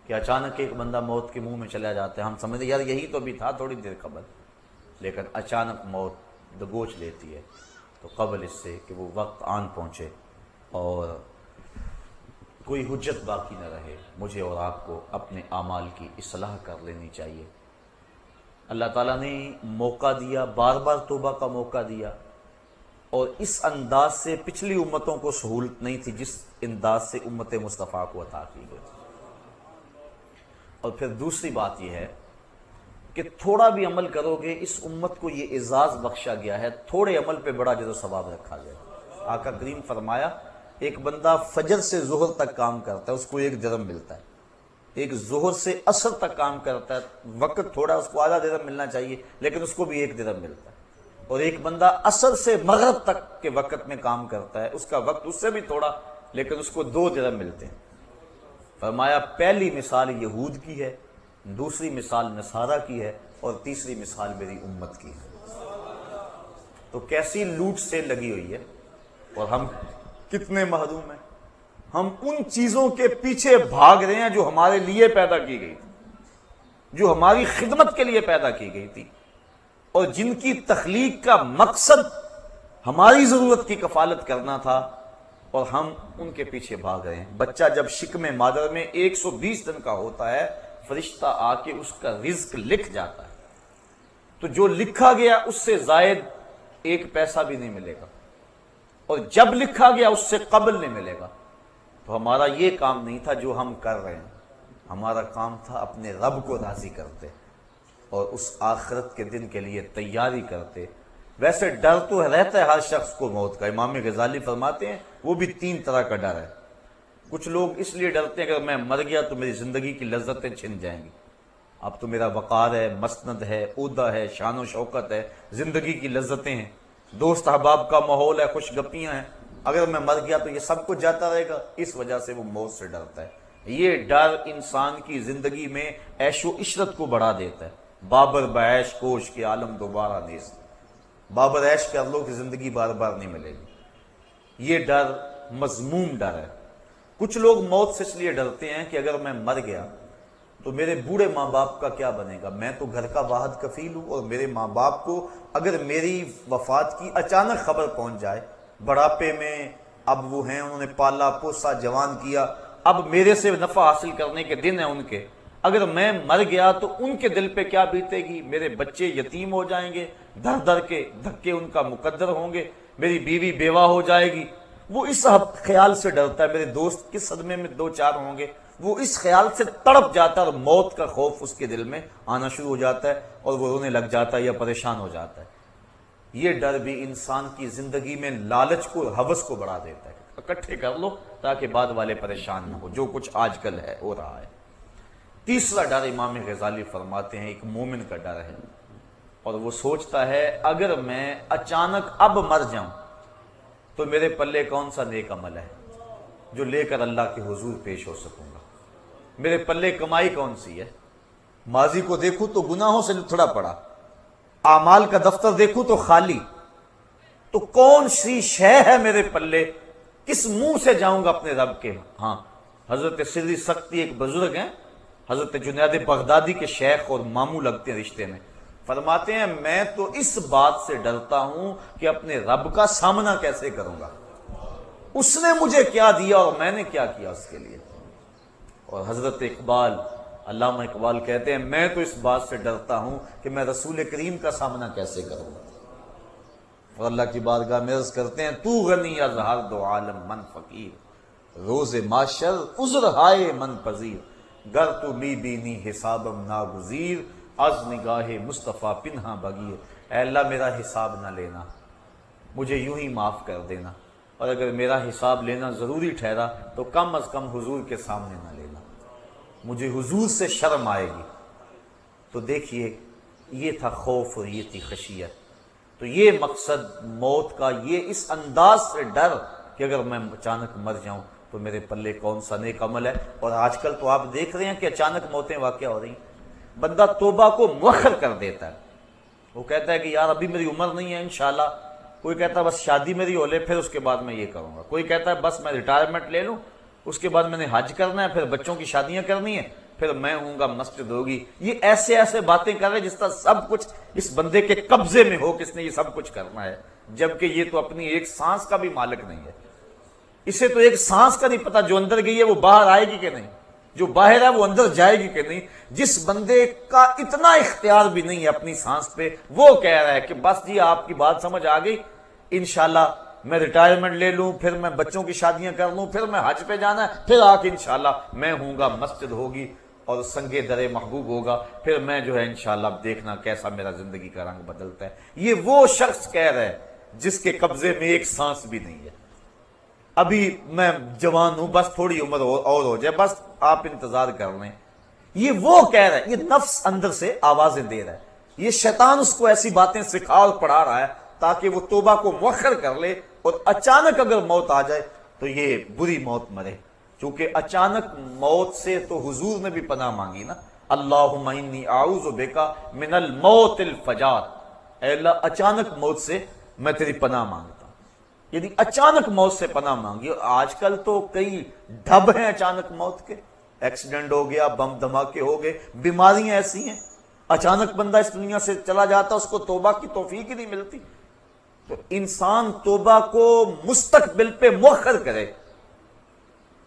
کہ اچانک ایک بندہ موت کے منہ میں چلا جاتا ہے، ہم سمجھتے یار یہی تو بھی تھا تھوڑی دیر قبل، لیکن اچانک موت دبوچ لیتی ہے۔ تو قبل اس سے کہ وہ وقت آن پہنچے اور کوئی حجت باقی نہ رہے، مجھے اور آپ کو اپنے اعمال کی اصلاح کر لینی چاہیے۔ اللہ تعالیٰ نے موقع دیا، بار بار توبہ کا موقع دیا، اور اس انداز سے پچھلی امتوں کو سہولت نہیں تھی جس انداز سے امت مصطفیٰ کو عطا کی گئی۔ اور پھر دوسری بات یہ ہے کہ تھوڑا بھی عمل کرو گے، اس امت کو یہ اعزاز بخشا گیا ہے، تھوڑے عمل پہ بڑا اجر و ثواب رکھا گیا۔ آقا کریم فرمایا ایک بندہ فجر سے ظہر تک کام کرتا ہے، اس کو 1 درہم ملتا ہے۔ ایک ظہر سے عصر تک کام کرتا ہے، وقت تھوڑا، اس کو آدھا درہم ملنا چاہیے، لیکن اس کو بھی 1 درہم ملتا ہے۔ اور ایک بندہ عصر سے مغرب تک کے وقت میں کام کرتا ہے، اس کا وقت اس سے بھی تھوڑا، لیکن اس کو 2 درہم ملتے ہیں۔ فرمایا پہلی مثال یہود کی ہے، دوسری مثال نصارہ کی ہے، اور تیسری مثال میری امت کی ہے۔ تو کیسی لوٹ سے لگی ہوئی ہے، اور ہم کتنے محروم ہیں۔ ہم ان چیزوں کے پیچھے بھاگ رہے ہیں جو ہمارے لیے پیدا کی گئی تھی، جو ہماری خدمت کے لیے پیدا کی گئی تھی، اور جن کی تخلیق کا مقصد ہماری ضرورت کی کفالت کرنا تھا، اور ہم ان کے پیچھے بھاگ رہے ہیں۔ بچہ جب شکم مادر میں 120 دن کا ہوتا ہے، فرشتہ آ کے اس کا رزق لکھ جاتا ہے، تو جو لکھا گیا اس سے زائد 1 پیسہ بھی نہیں ملے گا، اور جب لکھا گیا اس سے قبل نہیں ملے گا۔ تو ہمارا یہ کام نہیں تھا جو ہم کر رہے ہیں، ہمارا کام تھا اپنے رب کو راضی کرتے اور اس آخرت کے دن کے لیے تیاری کرتے۔ ویسے ڈر تو رہتا ہے ہر شخص کو موت کا، امام غزالی فرماتے ہیں وہ بھی 3 طرح کا ڈر ہے۔ کچھ لوگ اس لیے ڈرتے ہیں کہ اگر میں مر گیا تو میری زندگی کی لذتیں چھن جائیں گی، اب تو میرا وقار ہے، مسند ہے، عہدہ ہے، شان و شوکت ہے، زندگی کی لذتیں ہیں، دوست احباب کا ماحول ہے، خوش گپیاں ہیں، اگر میں مر گیا تو یہ سب کچھ جاتا رہے گا، اس وجہ سے وہ موت سے ڈرتا ہے۔ یہ ڈر انسان کی زندگی میں عیش و عشرت کو بڑھا دیتا ہے۔ بابر بعیش کوش کے عالم دوبارہ نیست، بابر عیش کر لو کہ زندگی بار بار نہیں ملے گی۔ یہ ڈر مذموم ڈر ہے۔ کچھ لوگ موت سے اس لیے ڈرتے ہیں کہ اگر میں مر گیا تو میرے بوڑھے ماں باپ کا کیا بنے گا، میں تو گھر کا واحد کفیل ہوں، اور میرے ماں باپ کو اگر میری وفات کی اچانک خبر پہنچ جائے، بڑھاپے میں اب وہ ہیں، انہوں نے پالا پوسا جوان کیا، اب میرے سے نفع حاصل کرنے کے دن ہیں ان کے، اگر میں مر گیا تو ان کے دل پہ کیا بیتے گی، میرے بچے یتیم ہو جائیں گے، در در کے دھکے ان کا مقدر ہوں گے، میری بیوی بیوہ ہو جائے گی۔ وہ اس خیال سے ڈرتا ہے میرے دوست کس صدمے میں 2-4 ہوں گے، وہ اس خیال سے تڑپ جاتا ہے، اور موت کا خوف اس کے دل میں آنا شروع ہو جاتا ہے، اور وہ رونے لگ جاتا ہے یا پریشان ہو جاتا ہے۔ یہ ڈر بھی انسان کی زندگی میں لالچ کو، ہوس کو بڑھا دیتا ہے۔ اکٹھے کر لو تاکہ بعد والے پریشان نہ ہو، جو کچھ آج کل ہے ہو رہا ہے۔ تیسرا ڈر امام غزالی فرماتے ہیں ایک مومن کا ڈر ہے، اور وہ سوچتا ہے اگر میں اچانک اب مر جاؤں تو میرے پلے کون سا نیک عمل ہے جو لے کر اللہ کے حضور پیش ہو سکوں گا، میرے پلے کمائی کون سی ہے۔ ماضی کو دیکھوں تو گناہوں سے لتھڑا پڑا، اعمال کا دفتر دیکھوں تو خالی، تو کون سی شے ہے میرے پلے، کس منہ سے جاؤں گا اپنے رب کے ہاں۔ حضرت سری سختی ایک بزرگ ہیں، حضرت جنید بغدادی کے شیخ اور ماموں لگتے ہیں رشتے میں، فرماتے ہیں میں تو اس بات سے ڈرتا ہوں کہ اپنے رب کا سامنا کیسے کروں گا، اس نے مجھے کیا دیا اور میں نے کیا کیا اس کے لیے۔ اور حضرت اقبال، علامہ اقبال کہتے ہیں میں تو اس بات سے ڈرتا ہوں کہ میں رسول کریم کا سامنا کیسے کروں گا۔ اور اللہ کی بارگاہ میں عرض کرتے ہیں تو غنی از ہر دو عالم من فقیر، روز معاشر عذر ہائے من پذیر، گر تو می بینی حسابم ناگزیر، از نگاہ مصطفیٰ پنہا بگیر۔ اے اللہ میرا حساب نہ لینا، مجھے یوں ہی معاف کر دینا، اور اگر میرا حساب لینا ضروری ٹھہرا تو کم از کم حضور کے سامنے نہ لینا، مجھے حضور سے شرم آئے گی۔ تو دیکھیے یہ تھا خوف اور یہ تھی خشیت۔ تو یہ مقصد موت کا، یہ اس انداز سے ڈر کہ اگر میں اچانک مر جاؤں تو میرے پلے کون سا نیک عمل ہے۔ اور آج کل تو آپ دیکھ رہے ہیں کہ اچانک موتیں واقع ہو رہی ہیں، بندہ توبہ کو مؤخر کر دیتا ہے، وہ کہتا ہے کہ یار ابھی میری عمر نہیں ہے انشاءاللہ، کوئی کہتا ہے بس شادی میری ہو لے پھر اس کے بعد میں یہ کروں گا، کوئی کہتا ہے بس میں ریٹائرمنٹ لے لوں اس کے بعد میں نے حج کرنا ہے، پھر بچوں کی شادیاں کرنی ہے، پھر میں ہوں گا مسجد ہوگی۔ یہ ایسے ایسے باتیں کر رہے جس طرح سب کچھ اس بندے کے قبضے میں ہو، کس نے یہ سب کچھ کرنا ہے، جبکہ یہ تو اپنی ایک سانس کا بھی مالک نہیں ہے۔ اسے تو ایک سانس کا نہیں پتا، جو اندر گئی ہے وہ باہر آئے گی کہ نہیں، جو باہر ہے وہ اندر جائے گی کہ نہیں۔ جس بندے کا اتنا اختیار بھی نہیں ہے اپنی سانس پہ، وہ کہہ رہا ہے کہ بس جی آپ کی بات سمجھ آ گئی، انشاءاللہ میں ریٹائرمنٹ لے لوں، پھر میں بچوں کی شادیاں کر لوں، پھر میں حج پہ جانا ہے، پھر آ کے انشاءاللہ میں ہوں گا مسجد ہوگی اور سنگے درے محبوب ہوگا، پھر میں جو ہے انشاءاللہ دیکھنا کیسا میرا زندگی کا رنگ بدلتا ہے۔ یہ وہ شخص کہہ رہا ہے جس کے قبضے میں ایک سانس بھی نہیں ہے۔ ابھی میں جوان ہوں، بس تھوڑی عمر اور ہو جائے، بس آپ انتظار کر لیں۔ یہ وہ کہہ رہا ہے، یہ نفس اندر سے آوازیں دے رہا ہے، یہ شیطان اس کو ایسی باتیں سکھا اور پڑھا رہا ہے تاکہ وہ توبہ کو مؤخر کر لے، اور اچانک اگر موت آ جائے تو یہ بری موت مرے، چونکہ اچانک موت سے تو حضور نے بھی پناہ مانگی نا، اللہم انی اعوذ بک من الموت الفجاء، اے اللہ اچانک موت سے میں تیری پناہ مانگتا ہوں، یعنی اچانک موت سے پناہ مانگی۔ آج کل تو کئی ڈھب ہیں اچانک موت کے، ایکسیڈنٹ ہو گیا، بم دھماکے ہو گئے، بیماریاں ایسی ہیں، اچانک بندہ اس دنیا سے چلا جاتا، اس کو توبہ کی توفیق ہی نہیں ملتی۔ تو انسان توبہ کو مستقبل پہ مؤخر کرے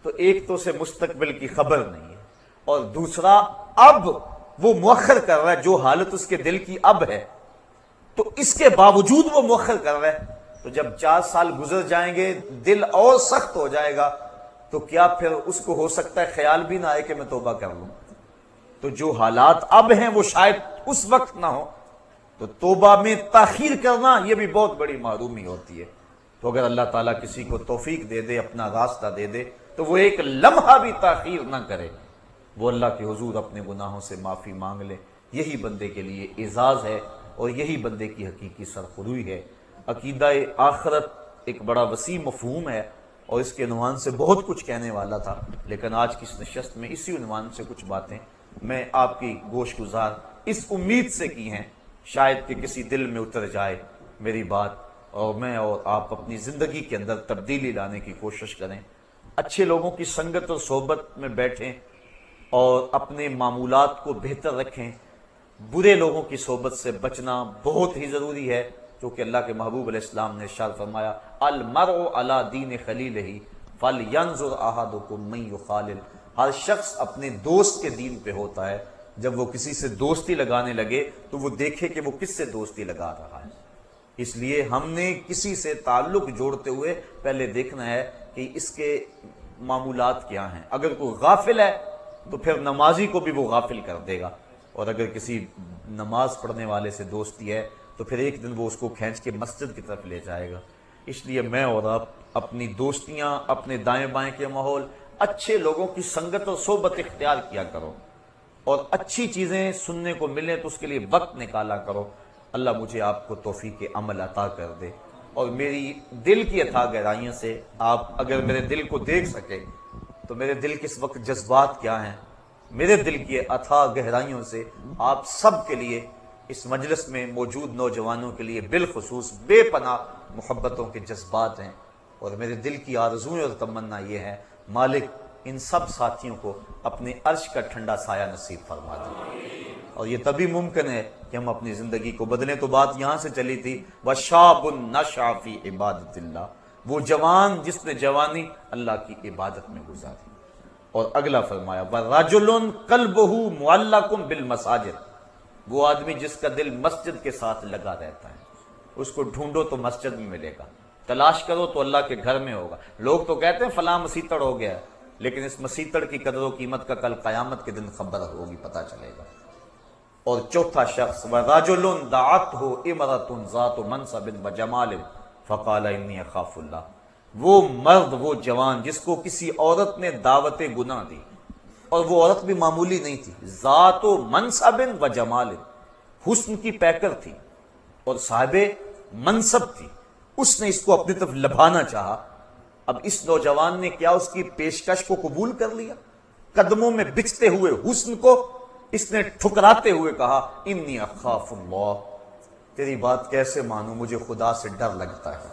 تو ایک تو اسے مستقبل کی خبر نہیں ہے، اور دوسرا اب وہ مؤخر کر رہا ہے جو حالت اس کے دل کی اب ہے، تو اس کے باوجود وہ مؤخر کر رہا ہے، تو جب 4 سال گزر جائیں گے دل اور سخت ہو جائے گا، تو کیا پھر اس کو ہو سکتا ہے خیال بھی نہ آئے کہ میں توبہ کر لوں؟ تو جو حالات اب ہیں وہ شاید اس وقت نہ ہو، تو توبہ میں تاخیر کرنا یہ بھی بہت بڑی محرومی ہوتی ہے۔ تو اگر اللہ تعالیٰ کسی کو توفیق دے دے، اپنا راستہ دے دے، تو وہ ایک لمحہ بھی تاخیر نہ کرے، وہ اللہ کے حضور اپنے گناہوں سے معافی مانگ لے۔ یہی بندے کے لیے اعزاز ہے، اور یہی بندے کی حقیقی سرخروئی ہے۔ عقیدہ آخرت ایک بڑا وسیع مفہوم ہے، اور اس کے عنوان سے بہت کچھ کہنے والا تھا، لیکن آج کی اس نشست میں اسی عنوان سے کچھ باتیں میں آپ کی گوش گزار اس امید سے کی ہیں، شاید کہ کسی دل میں اتر جائے میری بات، اور میں اور آپ اپنی زندگی کے اندر تبدیلی لانے کی کوشش کریں، اچھے لوگوں کی سنگت اور صحبت میں بیٹھیں، اور اپنے معمولات کو بہتر رکھیں۔ برے لوگوں کی صحبت سے بچنا بہت ہی ضروری ہے، کیونکہ اللہ کے محبوب علیہ السلام نے ارشاد فرمایا المرء علی دین خلیلہ فلینظر احدکم من یخالل، ہر شخص اپنے دوست کے دین پہ ہوتا ہے، جب وہ کسی سے دوستی لگانے لگے تو وہ دیکھے کہ وہ کس سے دوستی لگا رہا ہے۔ اس لیے ہم نے کسی سے تعلق جوڑتے ہوئے پہلے دیکھنا ہے کہ اس کے معمولات کیا ہیں۔ اگر کوئی غافل ہے تو پھر نمازی کو بھی وہ غافل کر دے گا، اور اگر کسی نماز پڑھنے والے سے دوستی ہے تو پھر ایک دن وہ اس کو کھینچ کے مسجد کی طرف لے جائے گا۔ اس لیے میں اور آپ اپنی دوستیاں، اپنے دائیں بائیں کے ماحول، اچھے لوگوں کی سنگت اور صحبت اختیار کیا کرو، اور اچھی چیزیں سننے کو ملیں تو اس کے لیے وقت نکالا کرو۔ اللہ مجھے آپ کو توفیق عمل عطا کر دے، اور میری دل کی اتھاہ گہرائیوں سے آپ اگر میرے دل کو دیکھ سکے تو میرے دل کے اس وقت جذبات کیا ہیں، میرے دل کی اتھاہ گہرائیوں سے آپ سب کے لیے، اس مجلس میں موجود نوجوانوں کے لیے بالخصوص بے پناہ محبتوں کے جذبات ہیں، اور میرے دل کی آرزویں اور تمنا یہ ہے مالک ان سب ساتھیوں کو اپنے عرش کا ٹھنڈا سایہ نصیب فرما دے، اور یہ تبھی ممکن ہے کہ ہم اپنی زندگی کو بدلیں۔ تو بات یہاں سے چلی تھی وَشَابٌ نَشَأَ فِي عِبَادَةِ اللَّهِ، وہ جوان جس نے جوانی اللہ کی عبادت میں گزاری۔ اور اگلا فرمایا وَرَجُلٌ قَلْبُهُ مُعَلَّقٌ بِالْمَسَاجِدِ، وہ آدمی جس کا دل مسجد کے ساتھ لگا رہتا ہے، اس کو ڈھونڈو تو مسجد میں ملے گا، تلاش کرو تو اللہ کے گھر میں ہوگا۔ لوگ تو کہتے ہیں فلاں مسیتڑ ہو گیا، لیکن اس مسیتڑ کی قدر و قیمت کا کل قیامت کے دن خبر ہوگی، پتہ چلے گا۔ اور چوتھا شخص وَرَجُلٌ دَعَتْهُ امْرَأَةٌ ذَاتُ مَنْصَبٍ وَجَمَالٍ فَقَالَ إِنِّي أَخَافُ اللَّهَ، وہ مرد، وہ جوان جس کو کسی عورت نے دعوت گناہ دی، اور وہ عورت بھی معمولی نہیں تھی، ذات و منصب و جمال، حسن کی پیکر تھی اور صاحب منصب تھی، اس نے اس کو اپنی طرف لبھانا چاہا۔ اب اس نوجوان نے کیا اس کی پیشکش کو قبول کر لیا؟ قدموں میں بچھتے ہوئے حسن کو اس نے ٹھکراتے ہوئے کہا انی اخاف اللہ، تیری بات کیسے مانوں، مجھے خدا سے ڈر لگتا ہے،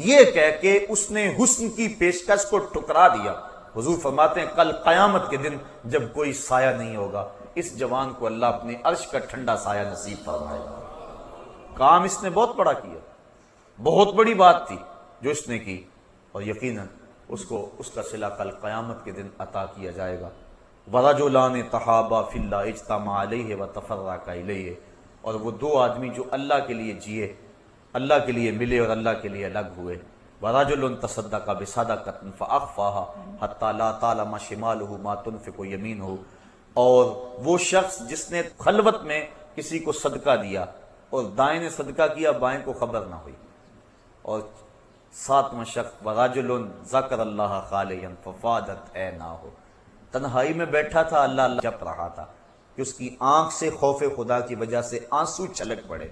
یہ کہہ کے اس نے حسن کی پیشکش کو ٹھکرا دیا۔ حضور فرماتے ہیں کل قیامت کے دن جب کوئی سایہ نہیں ہوگا، اس جوان کو اللہ اپنے عرش کا ٹھنڈا سایہ نصیب فرمائے گا۔ کام اس نے بہت بڑا کیا، بہت بڑی بات تھی جو اس نے کی، اور یقیناً اس کو اس کا صلہ کل قیامت کے دن عطا کیا جائے گا۔ وَرَجُلَانِ تَحَابَا فِي اللَّهِ اجْتَمَعَا عَلَيْهِ وَتَفَرَّقَا إِلَيْهِ، اور وہ دو آدمی جو اللہ کے لیے جیے، اللہ کے لیے ملے اور اللہ کے لیے الگ ہوئے۔ وَرَجُلٌ تَصَدَّقَ بِصَدَقَةٍ فَأَخْفَاهَا حَتَّى لَا تَعْلَمَ شِمَالُهُ مَا تُنْفِقُ يَمِينُهُ، اور وہ شخص جس نے خلوت میں کسی کو صدقہ دیا اور دائیں نے صدقہ کیا، بائیں کو خبر نہ ہوئی۔ اور ساتواں شخص وَرَجُلٌ ذَكَرَ اللَّهَ خَالِيًا فَفَاضَتْ عَيْنَاهُ، تنہائی میں بیٹھا تھا، اللہ جپ رہا تھا کہ اس کی آنکھ سے خوف خدا کی وجہ سے آنسو چھلک پڑے۔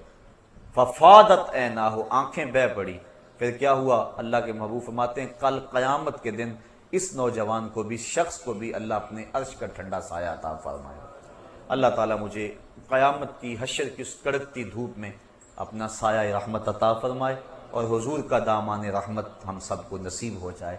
فَفَاضَتْ عَيْنَاهُ، آنکھیں بہہ پڑی۔ پھر کیا ہوا؟ اللہ کے محبوب فرماتے ہیں کل قیامت کے دن اس نوجوان کو بھی، شخص کو بھی اللہ اپنے عرش کا ٹھنڈا سایہ عطا فرمائے۔ اللہ تعالیٰ مجھے قیامت کی حشر کی اس کڑکتی دھوپ میں اپنا سایہ رحمت عطا فرمائے، اور حضور کا دامان رحمت ہم سب کو نصیب ہو جائے۔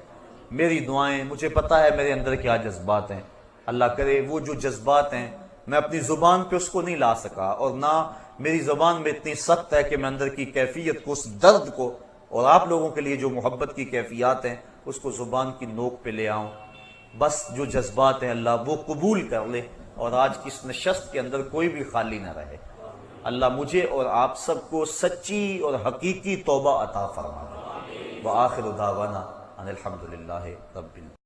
میری دعائیں، مجھے پتہ ہے میرے اندر کیا جذبات ہیں، اللہ کرے وہ جو جذبات ہیں میں اپنی زبان پہ اس کو نہیں لا سکا، اور نہ میری زبان میں اتنی سخت ہے کہ میں اندر کی کیفیت کو، اس درد کو، اور آپ لوگوں کے لیے جو محبت کی کیفیات ہیں اس کو زبان کی نوک پہ لے آؤں۔ بس جو جذبات ہیں اللہ وہ قبول کر لے، اور آج کی اس نشست کے اندر کوئی بھی خالی نہ رہے۔ اللہ مجھے اور آپ سب کو سچی اور حقیقی توبہ عطا فرما دے۔ وآخر دعوانا ان الحمدللہ رب العالمین۔